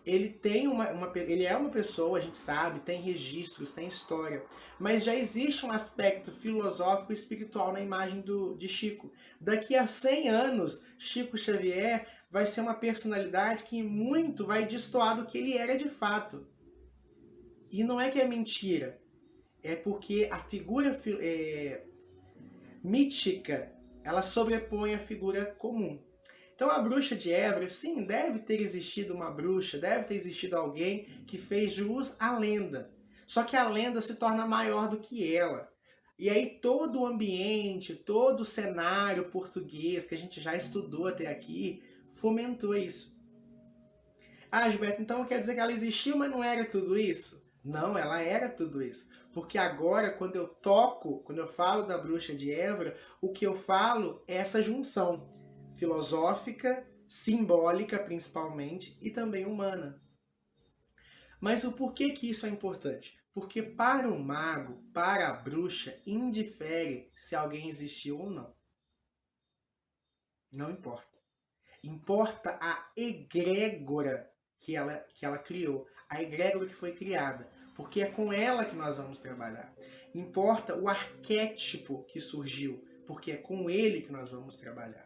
Speaker 1: Ele tem ele é uma pessoa, a gente sabe, tem registros, tem história, mas já existe um aspecto filosófico e espiritual na imagem de Chico. Daqui a 100 anos, Chico Xavier vai ser uma personalidade que muito vai destoar do que ele era de fato. E não é que é mentira, é porque a figura mítica, ela sobrepõe a figura comum. Então a bruxa de Évora, sim, deve ter existido uma bruxa, deve ter existido alguém que fez jus à lenda. Só que a lenda se torna maior do que ela. E aí todo o ambiente, todo o cenário português que a gente já estudou até aqui, fomentou isso. Ah, Gilberto, então quer dizer que ela existiu, mas não era tudo isso? Não, ela era tudo isso. Porque agora, quando eu falo da bruxa de Évora, o que eu falo é essa junção filosófica, simbólica principalmente, e também humana. Mas o porquê que isso é importante? Porque para o mago, para a bruxa, indifere se alguém existiu ou não. Não importa. Importa a egrégora que ela criou, a egrégora que foi criada, porque é com ela que nós vamos trabalhar. Importa o arquétipo que surgiu, porque é com ele que nós vamos trabalhar.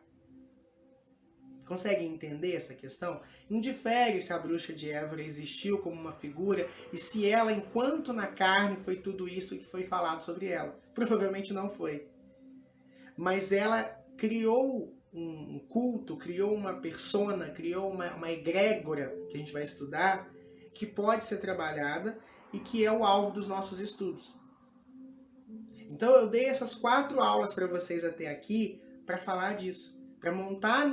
Speaker 1: Consegue entender essa questão? Indifere se a bruxa de Évora existiu como uma figura e se ela, enquanto na carne, foi tudo isso que foi falado sobre ela. Provavelmente não foi. Mas ela criou um culto, criou uma persona, criou uma egrégora, que a gente vai estudar, que pode ser trabalhada e que é o alvo dos nossos estudos. Então eu dei essas 4 aulas para vocês até aqui para falar disso, para montar,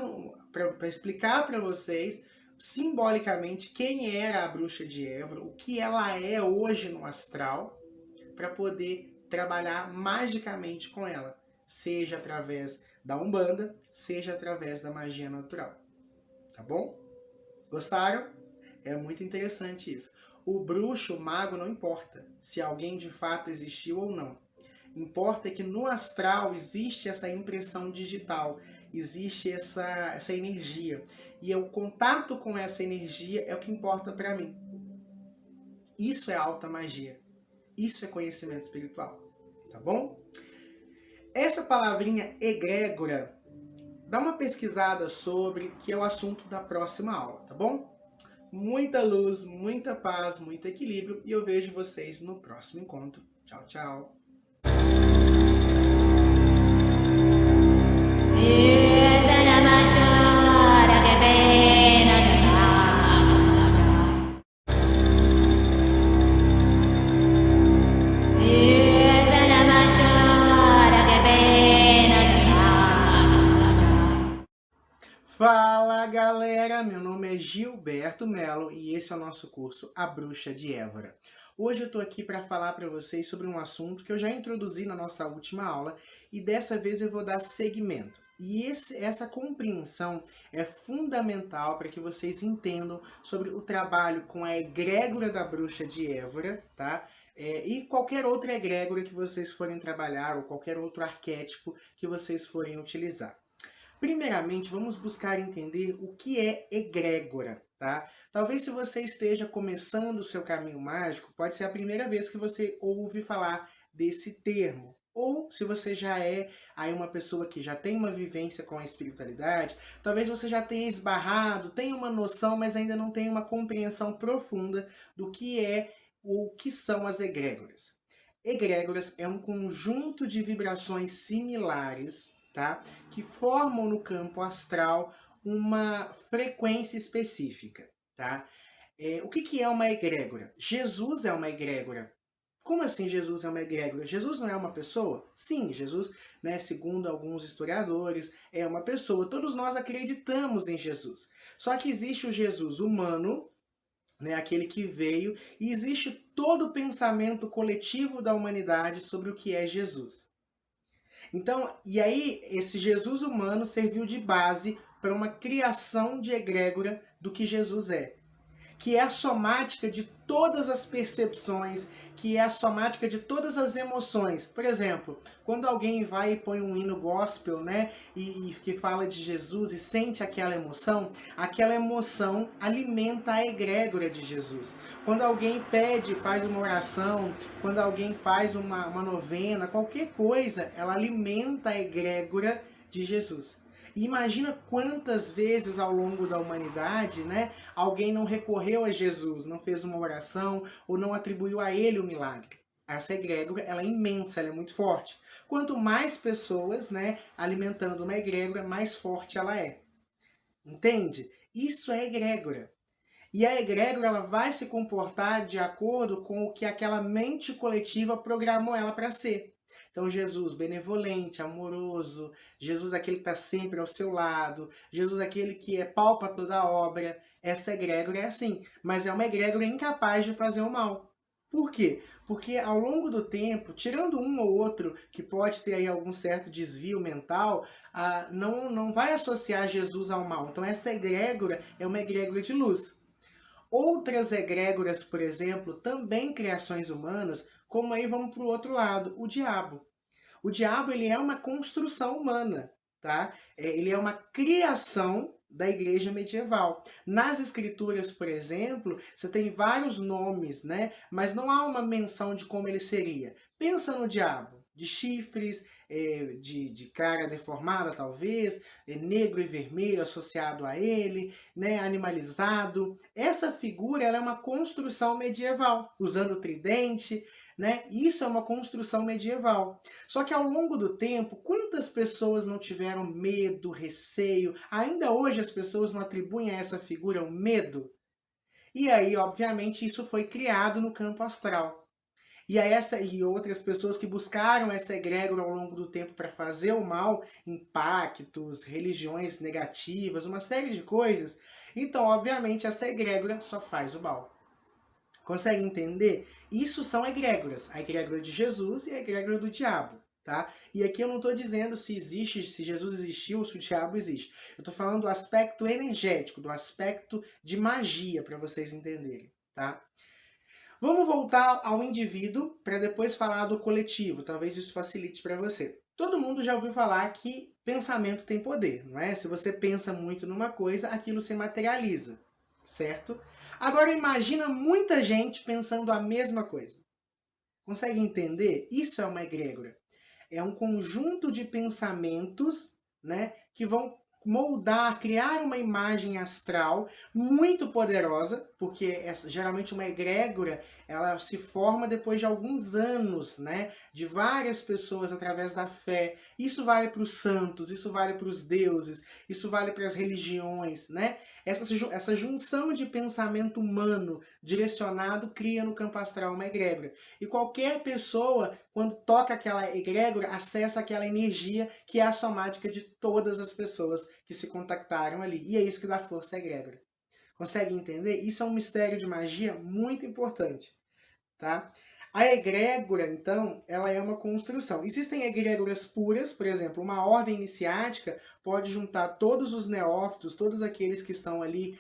Speaker 1: para explicar para vocês simbolicamente quem era a bruxa de Évora, o que ela é hoje no astral, para poder trabalhar magicamente com ela, seja através da Umbanda, seja através da magia natural. Tá bom? Gostaram? É muito interessante isso. O bruxo, o mago, não importa se alguém de fato existiu ou não. Importa que no astral existe essa impressão digital, existe essa energia. E o contato com essa energia é o que importa para mim. Isso é alta magia. Isso é conhecimento espiritual. Tá bom? Essa palavrinha egrégora, dá uma pesquisada sobre, que é o assunto da próxima aula, tá bom? Muita luz, muita paz, muito equilíbrio e eu vejo vocês no próximo encontro. Tchau, tchau! Fala galera, meu nome é Gilberto Melo e esse é o nosso curso A Bruxa de Évora. Hoje eu tô aqui para falar para vocês sobre um assunto que eu já introduzi na nossa última aula e dessa vez eu vou dar seguimento. E essa compreensão é fundamental para que vocês entendam sobre o trabalho com a egrégora da Bruxa de Évora, tá? E qualquer outra egrégora que vocês forem trabalhar ou qualquer outro arquétipo que vocês forem utilizar. Primeiramente, vamos buscar entender o que é egrégora, tá? Talvez se você esteja começando o seu caminho mágico, pode ser a primeira vez que você ouve falar desse termo. Ou se você já é aí uma pessoa que já tem uma vivência com a espiritualidade, talvez você já tenha esbarrado, tenha uma noção, mas ainda não tenha uma compreensão profunda do que é ou o que são as egrégoras. Egrégoras é um conjunto de vibrações similares, tá? Que formam no campo astral uma frequência específica, tá? O que é uma egrégora? Jesus é uma egrégora. Como assim Jesus é uma egrégora? Jesus não é uma pessoa? Sim, Jesus, né, segundo alguns historiadores, é uma pessoa. Todos nós acreditamos em Jesus. Só que existe o Jesus humano, né, aquele que veio, e existe todo o pensamento coletivo da humanidade sobre o que é Jesus. Então, e aí esse Jesus humano serviu de base para uma criação de egrégora do que Jesus é, que é a somática de todas as percepções, que é a somática de todas as emoções. Por exemplo, quando alguém vai e põe um hino gospel, né, e que fala de Jesus e sente aquela emoção alimenta a egrégora de Jesus. Quando alguém pede, faz uma oração, quando alguém faz uma novena, qualquer coisa, ela alimenta a egrégora de Jesus. E imagina quantas vezes ao longo da humanidade, né, alguém não recorreu a Jesus, não fez uma oração ou não atribuiu a ele o milagre. Essa egrégora, ela é imensa, ela é muito forte. Quanto mais pessoas, né, alimentando uma egrégora, mais forte ela é. Entende? Isso é egrégora. E a egrégora ela vai se comportar de acordo com o que aquela mente coletiva programou ela para ser. Então, Jesus benevolente, amoroso, Jesus aquele que está sempre ao seu lado, Jesus aquele que é pau para toda a obra. Essa egrégora é assim, mas é uma egrégora incapaz de fazer o mal. Por quê? Porque ao longo do tempo, tirando um ou outro que pode ter aí algum certo desvio mental, não vai associar Jesus ao mal. Então essa egrégora é uma egrégora de luz. Outras egrégoras, por exemplo, também criações humanas, como aí vamos para o outro lado, o diabo. O diabo ele é uma construção humana, tá? Ele é uma criação da igreja medieval. Nas escrituras, por exemplo, você tem vários nomes, né? Mas não há uma menção de como ele seria. Pensa no diabo, de chifres, de cara deformada talvez, negro e vermelho associado a ele, né? Animalizado. Essa figura ela é uma construção medieval, usando o tridente, né? Isso é uma construção medieval. Só que ao longo do tempo, quantas pessoas não tiveram medo, receio? Ainda hoje as pessoas não atribuem a essa figura o medo? E aí, obviamente, isso foi criado no campo astral. E aí essa e outras pessoas que buscaram essa egrégora ao longo do tempo para fazer o mal, impactos, religiões negativas, uma série de coisas. Então, obviamente, essa egrégora só faz o mal. Consegue entender? Isso são egrégoras. A egrégora de Jesus e a egrégora do diabo. Tá? E aqui eu não estou dizendo se existe, se Jesus existiu ou se o diabo existe. Eu estou falando do aspecto energético, do aspecto de magia, para vocês entenderem. Tá? Vamos voltar ao indivíduo para depois falar do coletivo. Talvez isso facilite para você. Todo mundo já ouviu falar que pensamento tem poder, não é? Se você pensa muito numa coisa, aquilo se materializa, certo? Agora imagina muita gente pensando a mesma coisa. Consegue entender? Isso é uma egrégora. É um conjunto de pensamentos, né, que vão moldar, criar uma imagem astral muito poderosa, porque geralmente uma egrégora, ela se forma depois de alguns anos, né, de várias pessoas através da fé. Isso vale para os santos, isso vale para os deuses, isso vale para as religiões, né? Essa junção de pensamento humano direcionado cria no campo astral uma egrégora. E qualquer pessoa, quando toca aquela egrégora, acessa aquela energia que é a somática de todas as pessoas que se contactaram ali. E é isso que dá força à egrégora. Consegue entender? Isso é um mistério de magia muito importante, tá? A egrégora, então, ela é uma construção. Existem egrégoras puras, por exemplo, uma ordem iniciática pode juntar todos os neófitos, todos aqueles que estão ali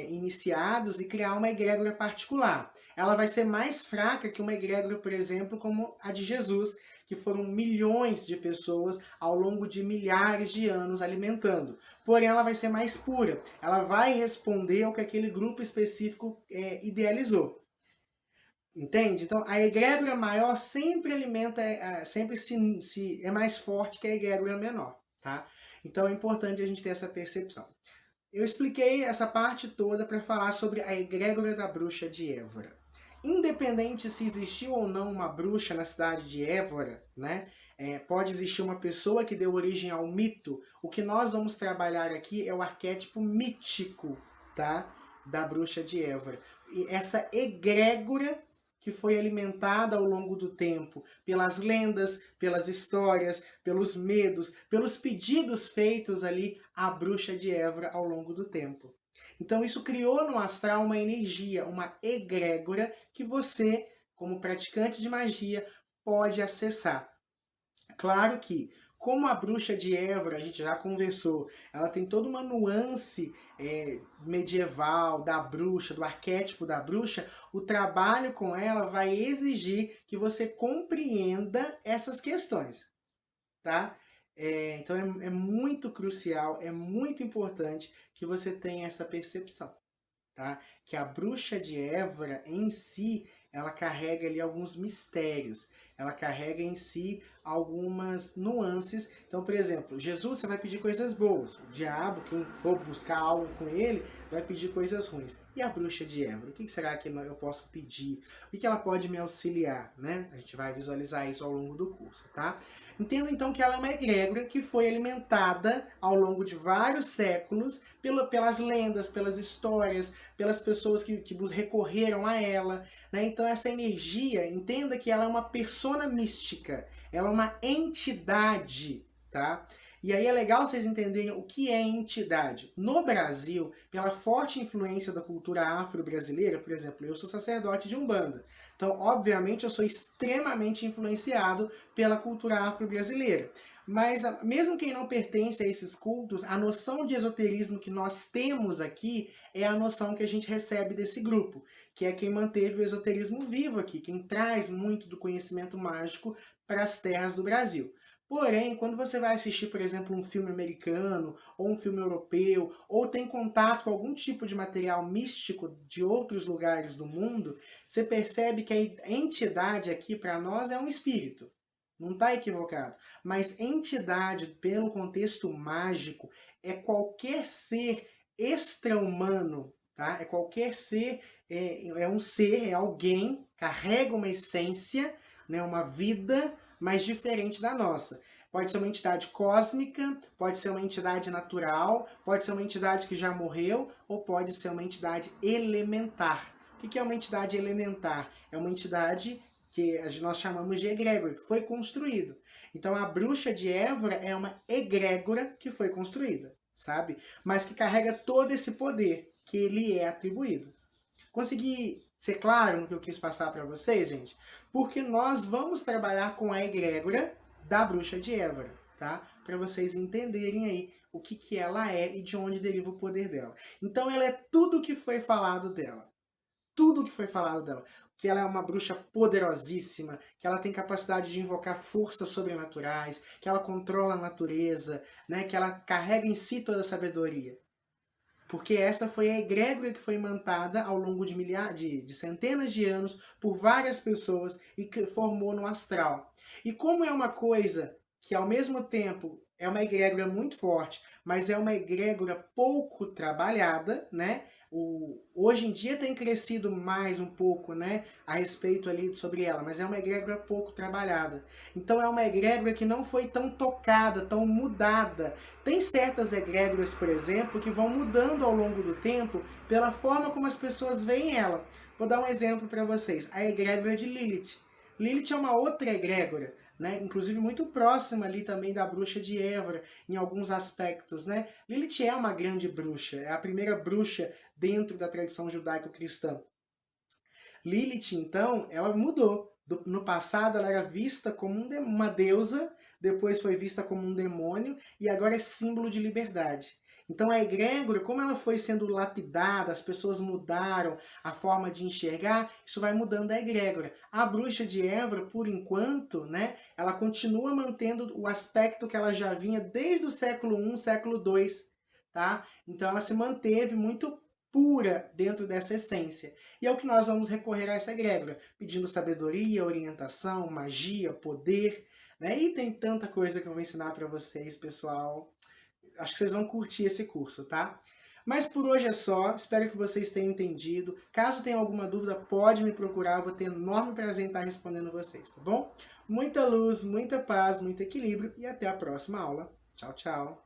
Speaker 1: iniciados e criar uma egrégora particular. Ela vai ser mais fraca que uma egrégora, por exemplo, como a de Jesus, que foram milhões de pessoas ao longo de milhares de anos alimentando. Porém, ela vai ser mais pura. Ela vai responder ao que aquele grupo específico idealizou. Entende? Então, a egrégora maior sempre alimenta, sempre é mais forte que a egrégora menor, tá? Então, é importante a gente ter essa percepção. Eu expliquei essa parte toda para falar sobre a egrégora da bruxa de Évora. Independente se existiu ou não uma bruxa na cidade de Évora, né? Pode existir uma pessoa que deu origem ao mito. O que nós vamos trabalhar aqui é o arquétipo mítico, tá? Da bruxa de Évora. E essa egrégora que foi alimentada ao longo do tempo pelas lendas, pelas histórias, pelos medos, pelos pedidos feitos ali à bruxa de Évora ao longo do tempo. Então isso criou no astral uma energia, uma egrégora que você, como praticante de magia, pode acessar. Claro que, como a bruxa de Évora, a gente já conversou, ela tem toda uma nuance medieval da bruxa, do arquétipo da bruxa, o trabalho com ela vai exigir que você compreenda essas questões, tá? Então é muito crucial, é muito importante que você tenha essa percepção, tá? Que a bruxa de Évora em si, ela carrega ali alguns mistérios, ela carrega em si algumas nuances. Então, por exemplo, Jesus, você vai pedir coisas boas. O diabo, quem for buscar algo com ele, vai pedir coisas ruins. E a bruxa de Évora? O que será que eu posso pedir? O que ela pode me auxiliar, né? A gente vai visualizar isso ao longo do curso, tá? Entenda então que ela é uma egrégora que foi alimentada ao longo de vários séculos pelas lendas, pelas histórias, pelas pessoas que recorreram a ela, né? Então essa energia, entenda que ela é uma persona mística, ela é uma entidade, tá? E aí é legal vocês entenderem o que é entidade. No Brasil, pela forte influência da cultura afro-brasileira, por exemplo, eu sou sacerdote de Umbanda. Então, obviamente, eu sou extremamente influenciado pela cultura afro-brasileira. Mas, mesmo quem não pertence a esses cultos, a noção de esoterismo que nós temos aqui é a noção que a gente recebe desse grupo, que é quem manteve o esoterismo vivo aqui, quem traz muito do conhecimento mágico para as terras do Brasil. Porém, quando você vai assistir, por exemplo, um filme americano, ou um filme europeu, ou tem contato com algum tipo de material místico de outros lugares do mundo, você percebe que a entidade aqui para nós é um espírito. Não está equivocado. Mas entidade, pelo contexto mágico, é qualquer ser extra-humano, tá? É qualquer ser, é um ser, é alguém, carrega uma essência, né, uma vida, mas diferente da nossa. Pode ser uma entidade cósmica, pode ser uma entidade natural, pode ser uma entidade que já morreu, ou pode ser uma entidade elementar. O que é uma entidade elementar? É uma entidade que nós chamamos de egrégora, que foi construído. Então a bruxa de Évora é uma egrégora que foi construída, sabe? Mas que carrega todo esse poder que lhe é atribuído. Consegui ser claro no que eu quis passar para vocês, gente? Porque nós vamos trabalhar com a egrégora da bruxa de Évora, tá? Para vocês entenderem aí o que ela é e de onde deriva o poder dela. Então ela é tudo o que foi falado dela. Tudo o que foi falado dela. Que ela é uma bruxa poderosíssima, que ela tem capacidade de invocar forças sobrenaturais, que ela controla a natureza, né? Que ela carrega em si toda a sabedoria. Porque essa foi a egrégora que foi imantada ao longo de centenas de anos por várias pessoas e que formou no astral. E como é uma coisa que ao mesmo tempo é uma egrégora muito forte, mas é uma egrégora pouco trabalhada, né? Hoje em dia tem crescido mais um pouco, né, a respeito ali sobre ela, mas é uma egrégora pouco trabalhada. Então é uma egrégora que não foi tão tocada, tão mudada. Tem certas egrégoras, por exemplo, que vão mudando ao longo do tempo pela forma como as pessoas veem ela. Vou dar um exemplo para vocês. A egrégora de Lilith. Lilith é uma outra egrégora, né? Inclusive muito próxima ali também da bruxa de Évora, em alguns aspectos, né? Lilith é uma grande bruxa, é a primeira bruxa dentro da tradição judaico-cristã. Lilith, então, ela mudou. No passado ela era vista como uma deusa, depois foi vista como um demônio, e agora é símbolo de liberdade. Então a egrégora, como ela foi sendo lapidada, as pessoas mudaram a forma de enxergar, isso vai mudando a egrégora. A bruxa de Évora, por enquanto, né, ela continua mantendo o aspecto que ela já vinha desde o século I, século II, tá? Então ela se manteve muito pura dentro dessa essência. E é o que nós vamos recorrer a essa egrégora, pedindo sabedoria, orientação, magia, poder, né? E tem tanta coisa que eu vou ensinar para vocês, pessoal. Acho que vocês vão curtir esse curso, tá? Mas por hoje é só, espero que vocês tenham entendido. Caso tenha alguma dúvida, pode me procurar, eu vou ter enorme prazer em estar respondendo vocês, tá bom? Muita luz, muita paz, muito equilíbrio e até a próxima aula. Tchau, tchau!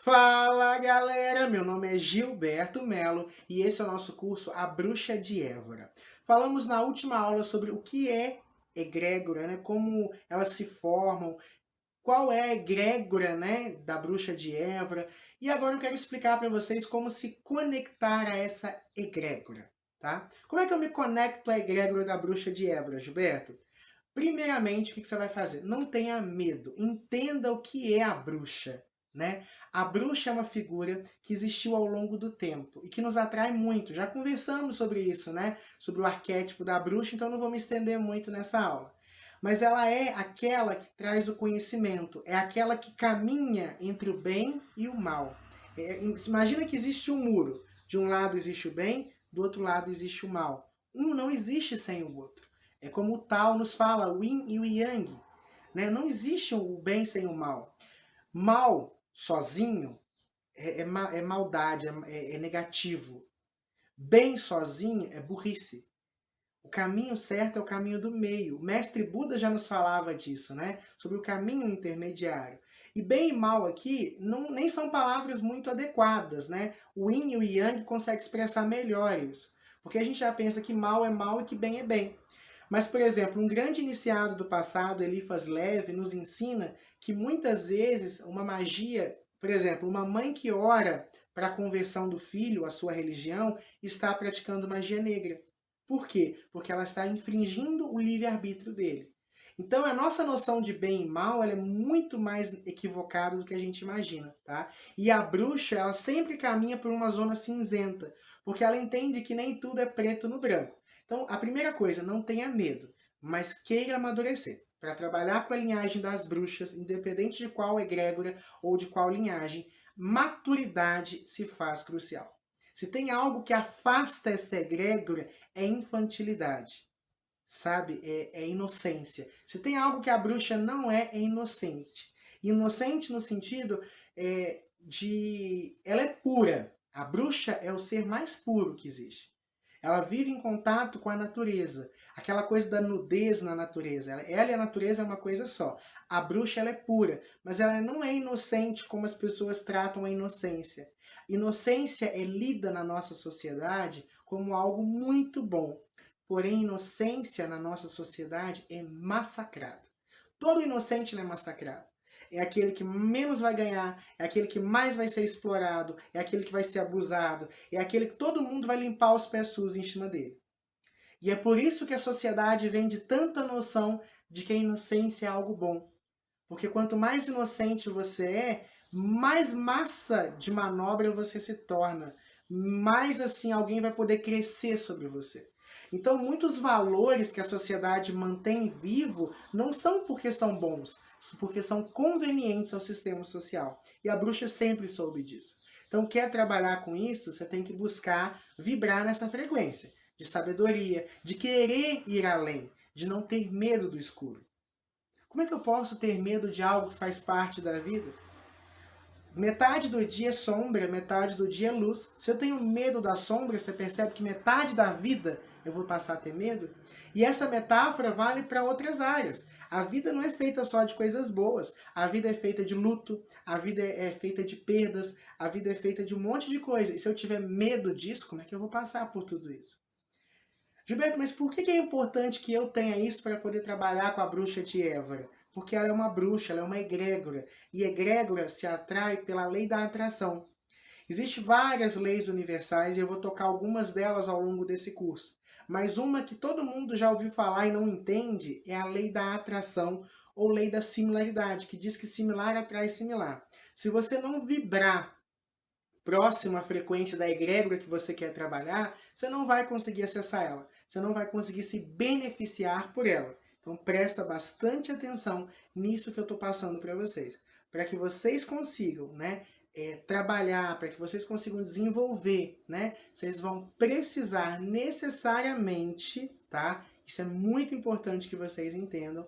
Speaker 1: Fala galera, meu nome é Gilberto Melo e esse é o nosso curso A Bruxa de Évora. Falamos na última aula sobre o que é egrégora, né? Como elas se formam, qual é a egrégora, né, da Bruxa de Évora, e agora eu quero explicar para vocês como se conectar a essa egrégora, tá? Como é que eu me conecto à egrégora da Bruxa de Évora, Gilberto? Primeiramente, o que você vai fazer? Não tenha medo, entenda o que é a bruxa, né? A bruxa é uma figura que existiu ao longo do tempo e que nos atrai muito. Já conversamos sobre isso, né? Sobre o arquétipo da bruxa, então não vou me estender muito nessa aula. Mas ela é aquela que traz o conhecimento, é aquela que caminha entre o bem e o mal. Imagina que existe um muro. De um lado existe o bem, do outro lado existe o mal. Um não existe sem o outro. É como o Tao nos fala, o Yin e o Yang. Né? Não existe o bem sem o mal. Mal sozinho é maldade, é negativo. Bem sozinho é burrice. O caminho certo é o caminho do meio. O mestre Buda já nos falava disso, né? Sobre o caminho intermediário. E bem e mal aqui nem são palavras muito adequadas, né? O Yin e o Yang conseguem expressar melhor isso. Porque a gente já pensa que mal é mal e que bem é bem. Mas, por exemplo, um grande iniciado do passado, Eliphas Levi, nos ensina que muitas vezes uma magia, por exemplo, uma mãe que ora para a conversão do filho à sua religião, está praticando magia negra. Por quê? Porque ela está infringindo o livre-arbítrio dele. Então, a nossa noção de bem e mal ela é muito mais equivocada do que a gente imagina, tá? E a bruxa, ela sempre caminha por uma zona cinzenta, porque ela entende que nem tudo é preto no branco. Então, a primeira coisa, não tenha medo, mas queira amadurecer. Para trabalhar com a linhagem das bruxas, independente de qual egrégora ou de qual linhagem, maturidade se faz crucial. Se tem algo que afasta essa egrégora, é infantilidade, sabe? É inocência. Se tem algo que a bruxa não é inocente. Inocente no sentido de... Ela é pura. A bruxa é o ser mais puro que existe. Ela vive em contato com a natureza. Aquela coisa da nudez na natureza. Ela e a natureza é uma coisa só. A bruxa ela é pura, mas ela não é inocente como as pessoas tratam a inocência. Inocência é lida na nossa sociedade como algo muito bom. Porém, inocência na nossa sociedade é massacrada. Todo inocente é massacrado. É aquele que menos vai ganhar, é aquele que mais vai ser explorado, é aquele que vai ser abusado, é aquele que todo mundo vai limpar os pés sujos em cima dele. E é por isso que a sociedade vende tanta noção de que a inocência é algo bom. Porque quanto mais inocente você é, mais massa de manobra você se torna. Mais assim alguém vai poder crescer sobre você. Então muitos valores que a sociedade mantém vivo não são porque são bons, porque são convenientes ao sistema social. E a bruxa sempre soube disso. Então quer trabalhar com isso, você tem que buscar vibrar nessa frequência de sabedoria, de querer ir além, de não ter medo do escuro. Como é que eu posso ter medo de algo que faz parte da vida? Metade do dia é sombra, metade do dia é luz. Se eu tenho medo da sombra, você percebe que metade da vida eu vou passar a ter medo? E essa metáfora vale para outras áreas. A vida não é feita só de coisas boas. A vida é feita de luto, a vida é feita de perdas, a vida é feita de um monte de coisa. E se eu tiver medo disso, como é que eu vou passar por tudo isso? Gilberto, mas por que é importante que eu tenha isso para poder trabalhar com a bruxa de Évora? Porque ela é uma bruxa, ela é uma egrégora, e egrégora se atrai pela lei da atração. Existem várias leis universais e eu vou tocar algumas delas ao longo desse curso. Mas uma que todo mundo já ouviu falar e não entende é a lei da atração ou lei da similaridade, que diz que similar atrai similar. Se você não vibrar próximo à frequência da egrégora que você quer trabalhar, você não vai conseguir acessar ela. Você não vai conseguir se beneficiar por ela. Então presta bastante atenção nisso que eu estou passando para vocês. Para que vocês consigam, né, trabalhar, para que vocês consigam desenvolver, né, vocês vão precisar necessariamente, tá? Isso é muito importante que vocês entendam,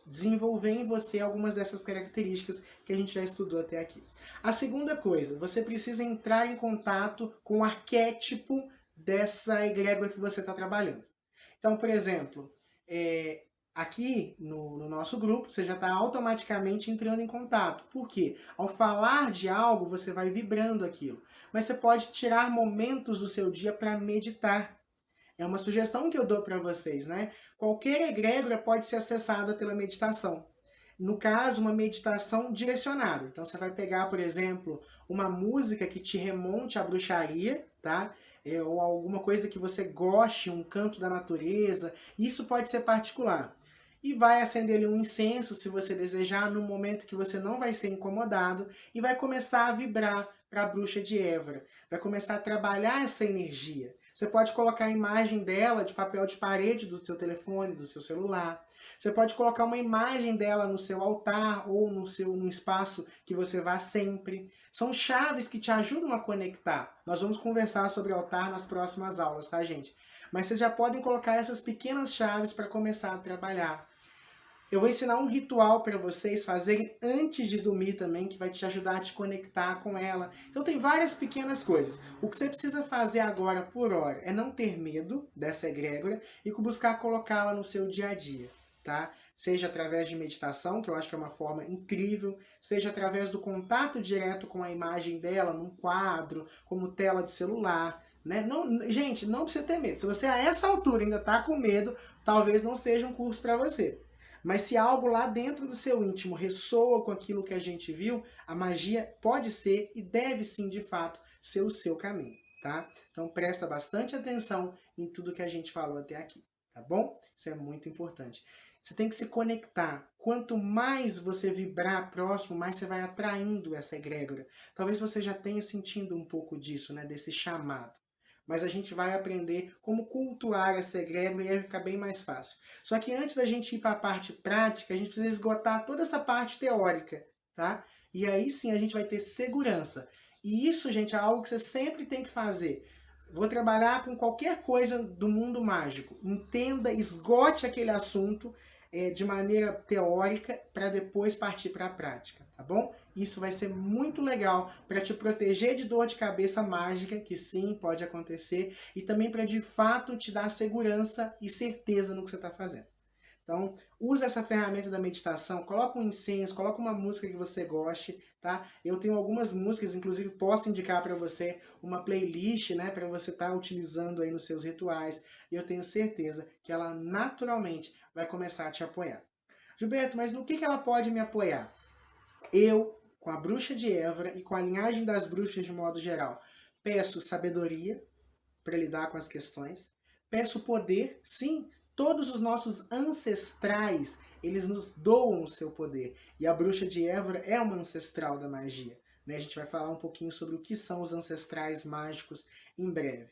Speaker 1: desenvolver em você algumas dessas características que a gente já estudou até aqui. A segunda coisa, você precisa entrar em contato com o arquétipo dessa egrégora que você está trabalhando. Então, por exemplo, aqui no nosso grupo, você já está automaticamente entrando em contato. Por quê? Ao falar de algo, você vai vibrando aquilo. Mas você pode tirar momentos do seu dia para meditar. É uma sugestão que eu dou para vocês, né? Qualquer egrégora pode ser acessada pela meditação. No caso, uma meditação direcionada. Então, você vai pegar, por exemplo, uma música que te remonte à bruxaria, tá? Ou alguma coisa que você goste, um canto da natureza. Isso pode ser particular. E vai acender ali um incenso, se você desejar, num momento que você não vai ser incomodado, e vai começar a vibrar para a bruxa de Évora. Vai começar a trabalhar essa energia. Você pode colocar a imagem dela de papel de parede do seu telefone, do seu celular. Você pode colocar uma imagem dela no seu altar ou no espaço que você vá sempre. São chaves que te ajudam a conectar. Nós vamos conversar sobre altar nas próximas aulas, tá, gente? Mas vocês já podem colocar essas pequenas chaves para começar a trabalhar. Eu vou ensinar um ritual para vocês fazerem antes de dormir também, que vai te ajudar a te conectar com ela. Então tem várias pequenas coisas. O que você precisa fazer agora, por hora, é não ter medo dessa egrégora e buscar colocá-la no seu dia a dia, tá? Seja através de meditação, que eu acho que é uma forma incrível, seja através do contato direto com a imagem dela num quadro, como tela de celular, né? Não, gente, não precisa ter medo. Se você a essa altura ainda está com medo, talvez não seja um curso para você. Mas se algo lá dentro do seu íntimo ressoa com aquilo que a gente viu, a magia pode ser e deve sim, de fato, ser o seu caminho, tá? Então presta bastante atenção em tudo que a gente falou até aqui, tá bom? Isso é muito importante. Você tem que se conectar. Quanto mais você vibrar próximo, mais você vai atraindo essa egrégora. Talvez você já tenha sentido um pouco disso, né? Desse chamado. Mas a gente vai aprender como cultuar essa egrégora e aí vai ficar bem mais fácil. Só que antes da gente ir para a parte prática, a gente precisa esgotar toda essa parte teórica, tá? E aí sim a gente vai ter segurança. E isso, gente, é algo que você sempre tem que fazer. Vou trabalhar com qualquer coisa do mundo mágico. Entenda, esgote aquele assunto de maneira teórica para depois partir para a prática, tá bom? Isso vai ser muito legal para te proteger de dor de cabeça mágica, que sim, pode acontecer, e também para de fato te dar segurança e certeza no que você está fazendo. Então, usa essa ferramenta da meditação, coloca um incenso, coloca uma música que você goste, tá? Eu tenho algumas músicas, inclusive posso indicar para você uma playlist, né, para você estar utilizando aí nos seus rituais, e eu tenho certeza que ela naturalmente vai começar a te apoiar. Gilberto, mas no que ela pode me apoiar? Eu, com a bruxa de Évora e com a linhagem das bruxas de modo geral, peço sabedoria para lidar com as questões, peço poder, sim, todos os nossos ancestrais, eles nos doam o seu poder. E a bruxa de Évora é uma ancestral da magia. Né? A gente vai falar um pouquinho sobre o que são os ancestrais mágicos em breve.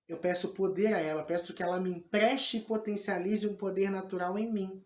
Speaker 1: Eu peço poder a ela, peço que ela me empreste e potencialize um poder natural em mim.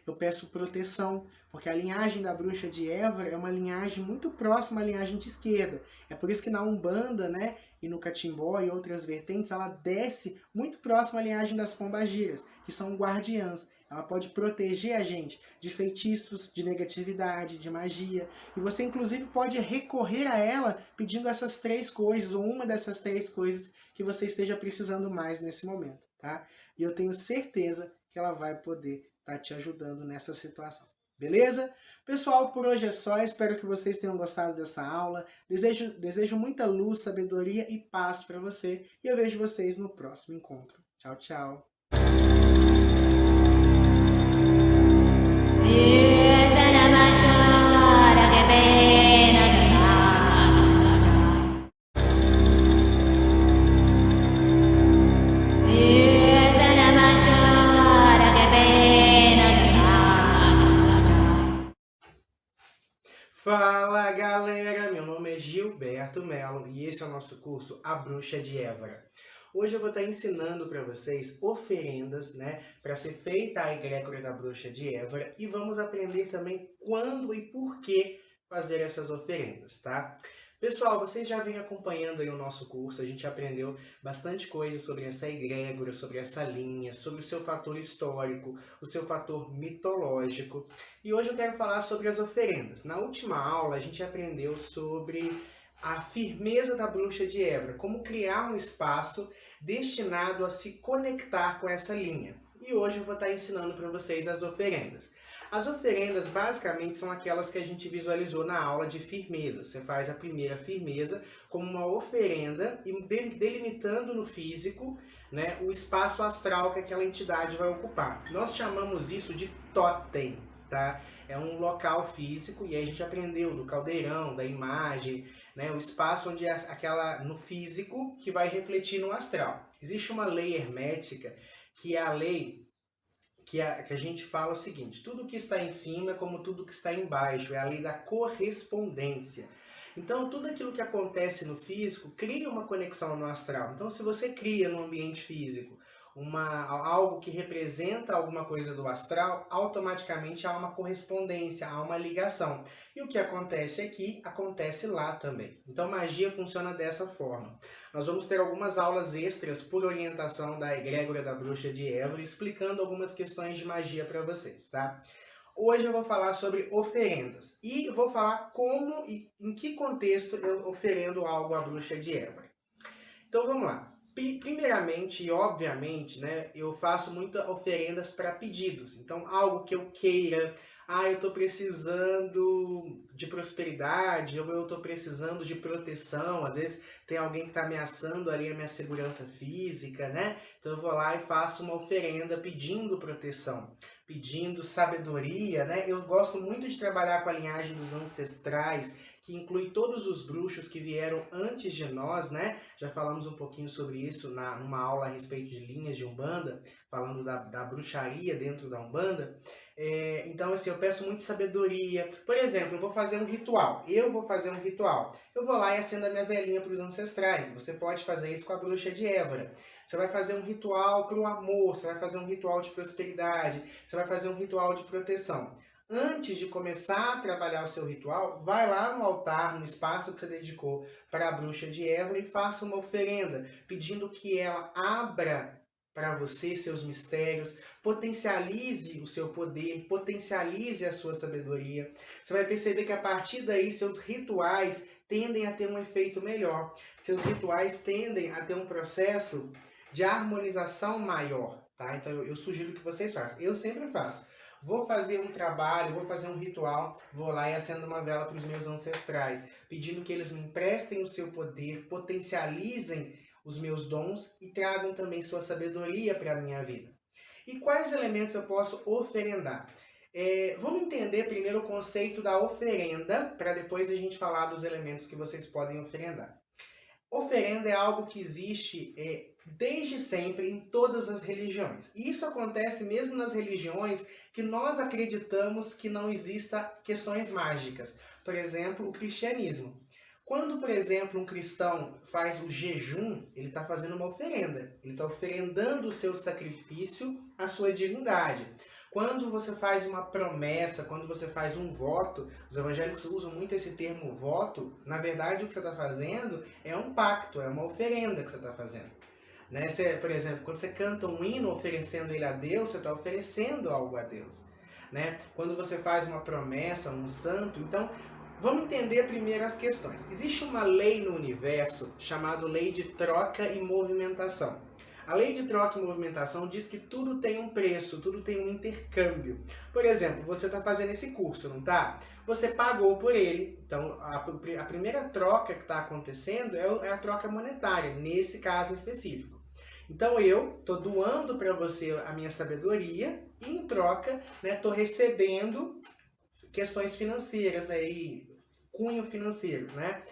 Speaker 1: Eu peço proteção, porque a linhagem da bruxa de Évora é uma linhagem muito próxima à linhagem de esquerda. É por isso que na Umbanda, né, e no Catimbó e outras vertentes, ela desce muito próxima à linhagem das pombagiras, que são guardiãs. Ela pode proteger a gente de feitiços, de negatividade, de magia. E você, inclusive, pode recorrer a ela pedindo essas três coisas, ou uma dessas três coisas que você esteja precisando mais nesse momento, tá? E eu tenho certeza que ela vai poder tá te ajudando nessa situação. Beleza? Pessoal, por hoje é só. Espero que vocês tenham gostado dessa aula. Desejo muita luz, sabedoria e paz para você. E eu vejo vocês no próximo encontro. Tchau, tchau. Fala galera, meu nome é Gilberto Melo e esse é o nosso curso A Bruxa de Évora. Hoje eu vou estar ensinando para vocês oferendas, né, para ser feita a egrégora da Bruxa de Évora e vamos aprender também quando e por que fazer essas oferendas, tá? Pessoal, vocês já vêm acompanhando aí o nosso curso, a gente aprendeu bastante coisa sobre essa egrégora, sobre essa linha, sobre o seu fator histórico, o seu fator mitológico. E hoje eu quero falar sobre as oferendas. Na última aula a gente aprendeu sobre a firmeza da Bruxa de Évora, como criar um espaço destinado a se conectar com essa linha. E hoje eu vou estar ensinando para vocês as oferendas. As oferendas basicamente são aquelas que a gente visualizou na aula de firmeza. Você faz a primeira firmeza como uma oferenda e delimitando no físico, né, o espaço astral que aquela entidade vai ocupar. Nós chamamos isso de totem, tá? É um local físico e aí a gente aprendeu do caldeirão, da imagem, né, o espaço onde aquela no físico que vai refletir no astral. Existe uma lei hermética que é a lei que a gente fala o seguinte: tudo que está em cima é como tudo que está embaixo, é a lei da correspondência. Então, tudo aquilo que acontece no físico cria uma conexão no astral. Então, se você cria no ambiente físico algo que representa alguma coisa do astral, automaticamente há uma correspondência, há uma ligação. E o que acontece aqui, acontece lá também. Então, magia funciona dessa forma. Nós vamos ter algumas aulas extras por orientação da egrégora da Bruxa de Évora, explicando algumas questões de magia para vocês, tá? Hoje eu vou falar sobre oferendas e vou falar como e em que contexto eu oferendo algo à Bruxa de Évora. Então vamos lá. Primeiramente e obviamente, né, eu faço muitas oferendas para pedidos. Então, algo que eu queira, eu estou precisando de prosperidade, ou eu estou precisando de proteção. Às vezes tem alguém que está ameaçando ali a minha segurança física, né? Então eu vou lá e faço uma oferenda pedindo proteção, pedindo sabedoria, né? Eu gosto muito de trabalhar com a linhagem dos ancestrais, que inclui todos os bruxos que vieram antes de nós, né? Já falamos um pouquinho sobre isso numa aula a respeito de linhas de Umbanda, falando da bruxaria dentro da Umbanda. Então, assim, eu peço muito sabedoria. Por exemplo, eu vou fazer um ritual. Eu vou lá e acendo a minha velinha para os ancestrais. Você pode fazer isso com a Bruxa de Évora. Você vai fazer um ritual para o amor, você vai fazer um ritual de prosperidade, você vai fazer um ritual de proteção. Antes de começar a trabalhar o seu ritual, vai lá no altar, no espaço que você dedicou para a Bruxa de Évora e faça uma oferenda, pedindo que ela abra para você seus mistérios, potencialize o seu poder, potencialize a sua sabedoria. Você vai perceber que a partir daí seus rituais tendem a ter um efeito melhor. Seus rituais tendem a ter um processo de harmonização maior, tá? Então eu sugiro que vocês façam. Eu sempre faço. Vou fazer um trabalho, vou fazer um ritual, vou lá e acendo uma vela para os meus ancestrais, pedindo que eles me emprestem o seu poder, potencializem os meus dons e tragam também sua sabedoria para a minha vida. E quais elementos eu posso oferendar? Vamos entender primeiro o conceito da oferenda, para depois a gente falar dos elementos que vocês podem oferendar. Oferenda é algo que existe desde sempre em todas as religiões. E isso acontece mesmo nas religiões que nós acreditamos que não exista questões mágicas. Por exemplo, o cristianismo. Quando, por exemplo, um cristão faz o jejum, ele está fazendo uma oferenda. Ele está oferendando o seu sacrifício à sua divindade. Quando você faz uma promessa, quando você faz um voto, os evangélicos usam muito esse termo voto. Na verdade, o que você está fazendo é um pacto, é uma oferenda que você está fazendo. Né? Por exemplo, quando você canta um hino oferecendo ele a Deus, você está oferecendo algo a Deus. Né? Quando você faz uma promessa, um santo, então vamos entender primeiro as questões. Existe uma lei no universo chamada lei de troca e movimentação. A lei de troca e movimentação diz que tudo tem um preço, tudo tem um intercâmbio. Por exemplo, você está fazendo esse curso, não está? Você pagou por ele, então a primeira troca que está acontecendo é a troca monetária, nesse caso específico. Então eu estou doando para você a minha sabedoria e em troca, né, estou recebendo questões financeiras aí, cunho financeiro, né?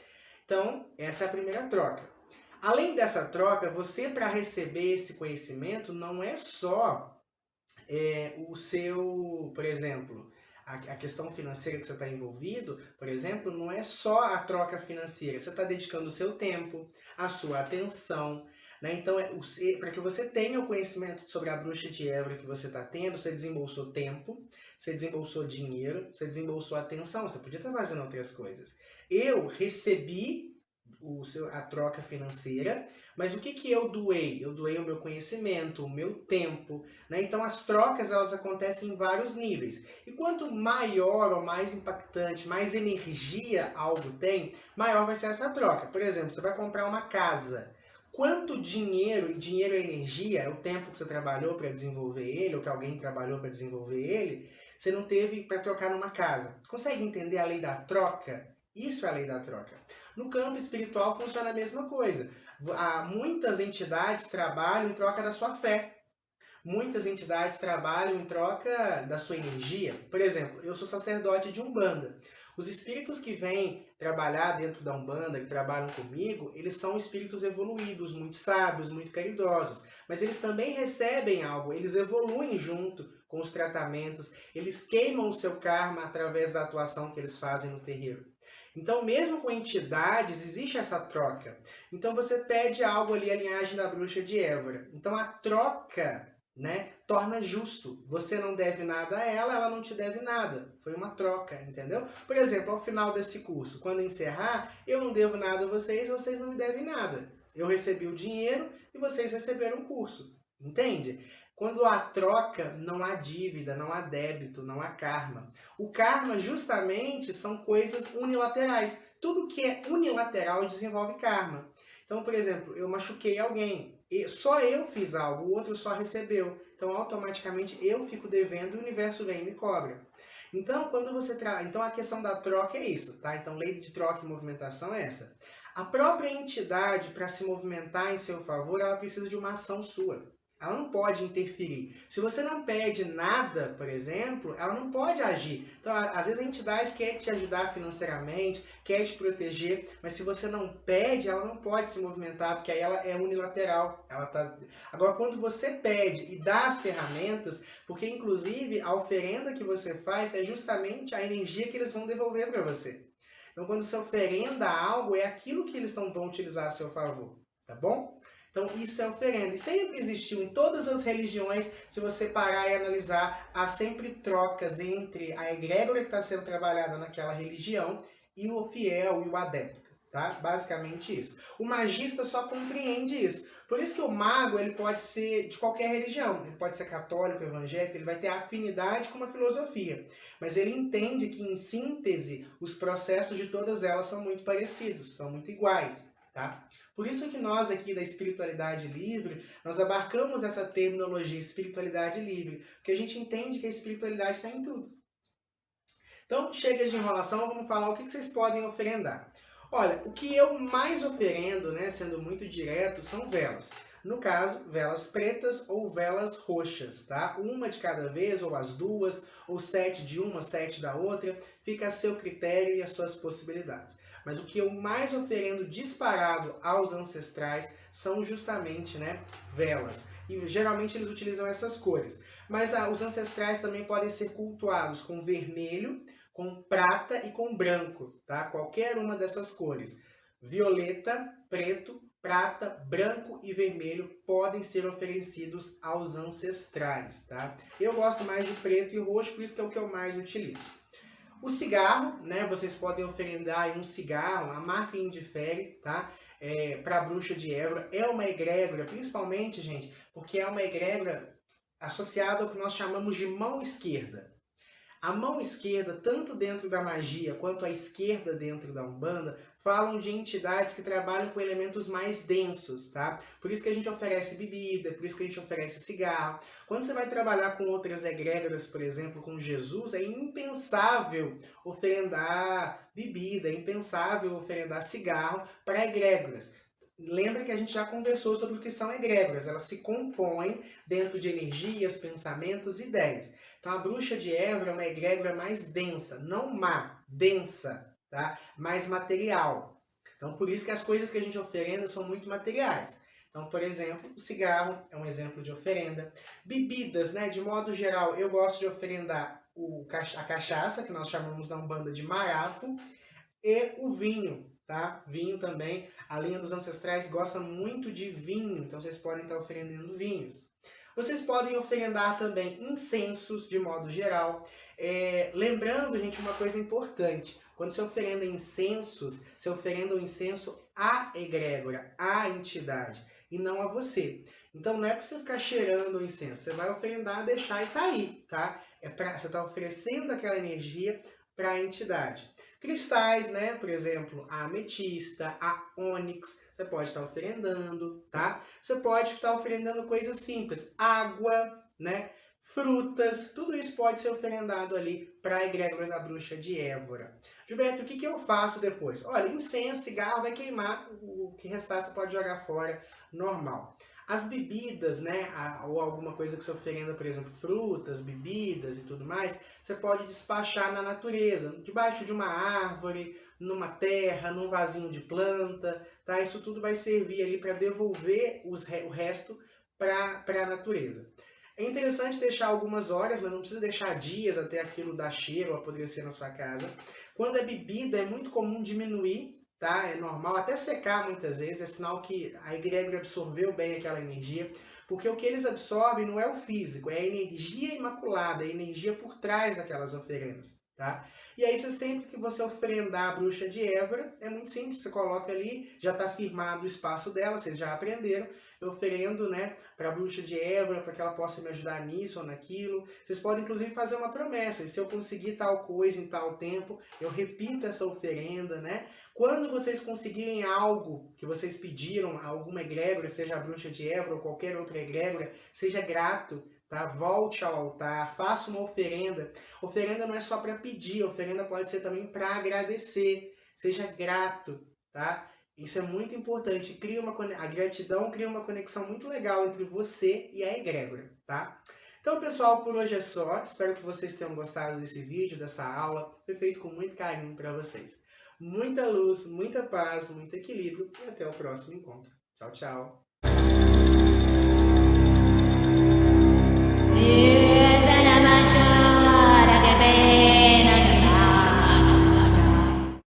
Speaker 1: Então, essa é a primeira troca. Além dessa troca, você para receber esse conhecimento não é só o seu, por exemplo, a questão financeira que você está envolvido, por exemplo, não é só a troca financeira. Você está dedicando o seu tempo, a sua atenção, né? Então, para que você tenha o conhecimento sobre a bruxa de Évora que você está tendo, você desembolsou tempo, você desembolsou dinheiro, você desembolsou atenção. Você podia estar fazendo outras coisas. Eu recebi a troca financeira, mas o que eu doei? Eu doei o meu conhecimento, o meu tempo, né? Então as trocas elas acontecem em vários níveis. E quanto maior ou mais impactante, mais energia algo tem, maior vai ser essa troca. Por exemplo, você vai comprar uma casa. Quanto dinheiro, e dinheiro é energia, é o tempo que você trabalhou para desenvolver ele, ou que alguém trabalhou para desenvolver ele, você não teve para trocar numa casa. Consegue entender a lei da troca? Isso é a lei da troca. No campo espiritual funciona a mesma coisa. Muitas entidades trabalham em troca da sua fé. Muitas entidades trabalham em troca da sua energia. Por exemplo, eu sou sacerdote de Umbanda. Os espíritos que vêm trabalhar dentro da Umbanda, que trabalham comigo, eles são espíritos evoluídos, muito sábios, muito caridosos. Mas eles também recebem algo, eles evoluem junto com os tratamentos, eles queimam o seu karma através da atuação que eles fazem no terreiro. Então, mesmo com entidades, existe essa troca. Então, você pede algo ali, a linhagem da bruxa de Évora. Então, a troca, né, torna justo. Você não deve nada a ela, ela não te deve nada. Foi uma troca, entendeu? Por exemplo, ao final desse curso, quando encerrar, eu não devo nada a vocês não me devem nada. Eu recebi o dinheiro e vocês receberam o curso. Entende? Quando há troca, não há dívida, não há débito, não há karma. O karma, justamente, são coisas unilaterais. Tudo que é unilateral desenvolve karma. Então, por exemplo, eu machuquei alguém. Só eu fiz algo, o outro só recebeu. Então, automaticamente, eu fico devendo e o universo vem e me cobra. Então, quando você então a questão da troca é isso, tá? Então, lei de troca e movimentação é essa. A própria entidade, para se movimentar em seu favor, ela precisa de uma ação sua. Ela não pode interferir. Se você não pede nada, por exemplo, ela não pode agir. Então, às vezes a entidade quer te ajudar financeiramente, quer te proteger, mas se você não pede, ela não pode se movimentar, porque aí ela é unilateral. Agora, quando você pede e dá as ferramentas, porque inclusive a oferenda que você faz é justamente a energia que eles vão devolver para você. Então, quando você oferenda algo, é aquilo que eles vão utilizar a seu favor, tá bom? Então, isso é oferenda. E sempre existiu em todas as religiões, se você parar e analisar, há sempre trocas entre a egrégora que está sendo trabalhada naquela religião e o fiel e o adepto, tá? Basicamente isso. O magista só compreende isso. Por isso que o mago ele pode ser de qualquer religião. Ele pode ser católico, evangélico, ele vai ter afinidade com uma filosofia. Mas ele entende que, em síntese, os processos de todas elas são muito parecidos, são muito iguais. Tá? Por isso que nós aqui da espiritualidade livre, nós abarcamos essa terminologia espiritualidade livre, porque a gente entende que a espiritualidade está em tudo. Então, chega de enrolação, vamos falar o que vocês podem oferendar. Olha, o que eu mais oferendo, né, sendo muito direto, são velas. No caso, velas pretas ou velas roxas, tá? Uma de cada vez, ou as duas, ou 7 de uma, 7 da outra, fica a seu critério e as suas possibilidades. Mas o que eu mais oferendo disparado aos ancestrais são justamente, né, velas. E geralmente eles utilizam essas cores. Mas os ancestrais também podem ser cultuados com vermelho, com prata e com branco, tá? Qualquer uma dessas cores. Violeta, preto, prata, branco e vermelho podem ser oferecidos aos ancestrais, tá? Eu gosto mais de preto e roxo, por isso que é o que eu mais utilizo. O cigarro, né? Vocês podem oferendar um cigarro, a marca indifere, tá? Para a bruxa de Évora. É uma egrégora, principalmente, gente, porque é uma egrégora associada ao que nós chamamos de mão esquerda. A mão esquerda, tanto dentro da magia quanto a esquerda dentro da Umbanda, falam de entidades que trabalham com elementos mais densos, tá? Por isso que a gente oferece bebida, por isso que a gente oferece cigarro. Quando você vai trabalhar com outras egrégoras, por exemplo, com Jesus, é impensável oferendar bebida, é impensável oferendar cigarro para egrégoras. lembra que a gente já conversou sobre o que são egrégoras. Elas se compõem dentro de energias, pensamentos e ideias. Então a bruxa de Évora é uma egrégora mais densa, não má, densa, tá? Mais material. Então por isso que as coisas que a gente oferenda são muito materiais. Então, por exemplo, o cigarro é um exemplo de oferenda. Bebidas, né? De modo geral, eu gosto de oferendar a cachaça, que nós chamamos na Umbanda de marafo, e o vinho, tá? Vinho também. A linha dos ancestrais gosta muito de vinho, então vocês podem estar oferendando vinhos. Vocês podem oferendar também incensos, de modo geral. Lembrando, gente, uma coisa importante. Quando você oferenda incensos, você oferenda o incenso à egrégora, à entidade, e não a você. Então não é para você ficar cheirando o incenso, você vai oferendar, deixar e sair, tá? Você está oferecendo aquela energia para a entidade. Cristais, né? Por exemplo, a ametista, a ônix, você pode estar oferendando, tá? Você pode estar oferendando coisas simples, água, né? Frutas, tudo isso pode ser oferendado ali para a egrégora da bruxa de Évora. Gilberto, o que eu faço depois? Olha, incenso, cigarro, vai queimar, o que restar você pode jogar fora, normal. As bebidas, né, ou alguma coisa que você oferenda, por exemplo, frutas, bebidas e tudo mais, você pode despachar na natureza, debaixo de uma árvore, numa terra, num vasinho de planta, tá? Isso tudo vai servir ali para devolver o resto para a natureza. É interessante deixar algumas horas, mas não precisa deixar dias até aquilo dar cheiro ou apodrecer na sua casa. Quando é bebida, é muito comum diminuir, tá? É normal, até secar muitas vezes, é sinal que a egrégora absorveu bem aquela energia, porque o que eles absorvem não é o físico, é a energia imaculada, a energia por trás daquelas oferendas, tá? E aí, sempre que você oferendar a bruxa de Évora, é muito simples, você coloca ali, já está firmado o espaço dela, vocês já aprenderam, eu oferendo, né, para a bruxa de Évora, para que ela possa me ajudar nisso ou naquilo. Vocês podem, inclusive, fazer uma promessa, e se eu conseguir tal coisa em tal tempo, eu repito essa oferenda, né? Quando vocês conseguirem algo que vocês pediram, alguma egrégora, seja a bruxa de Évora ou qualquer outra egrégora, seja grato, tá? Volte ao altar, faça uma oferenda. Oferenda não é só para pedir, oferenda pode ser também para agradecer. Seja grato, tá? Isso é muito importante. A gratidão cria uma conexão muito legal entre você e a egrégora, tá? Então, pessoal, por hoje é só. Espero que vocês tenham gostado desse vídeo, dessa aula. Foi feito com muito carinho para vocês. Muita luz, muita paz, muito equilíbrio e até o próximo encontro. Tchau, tchau!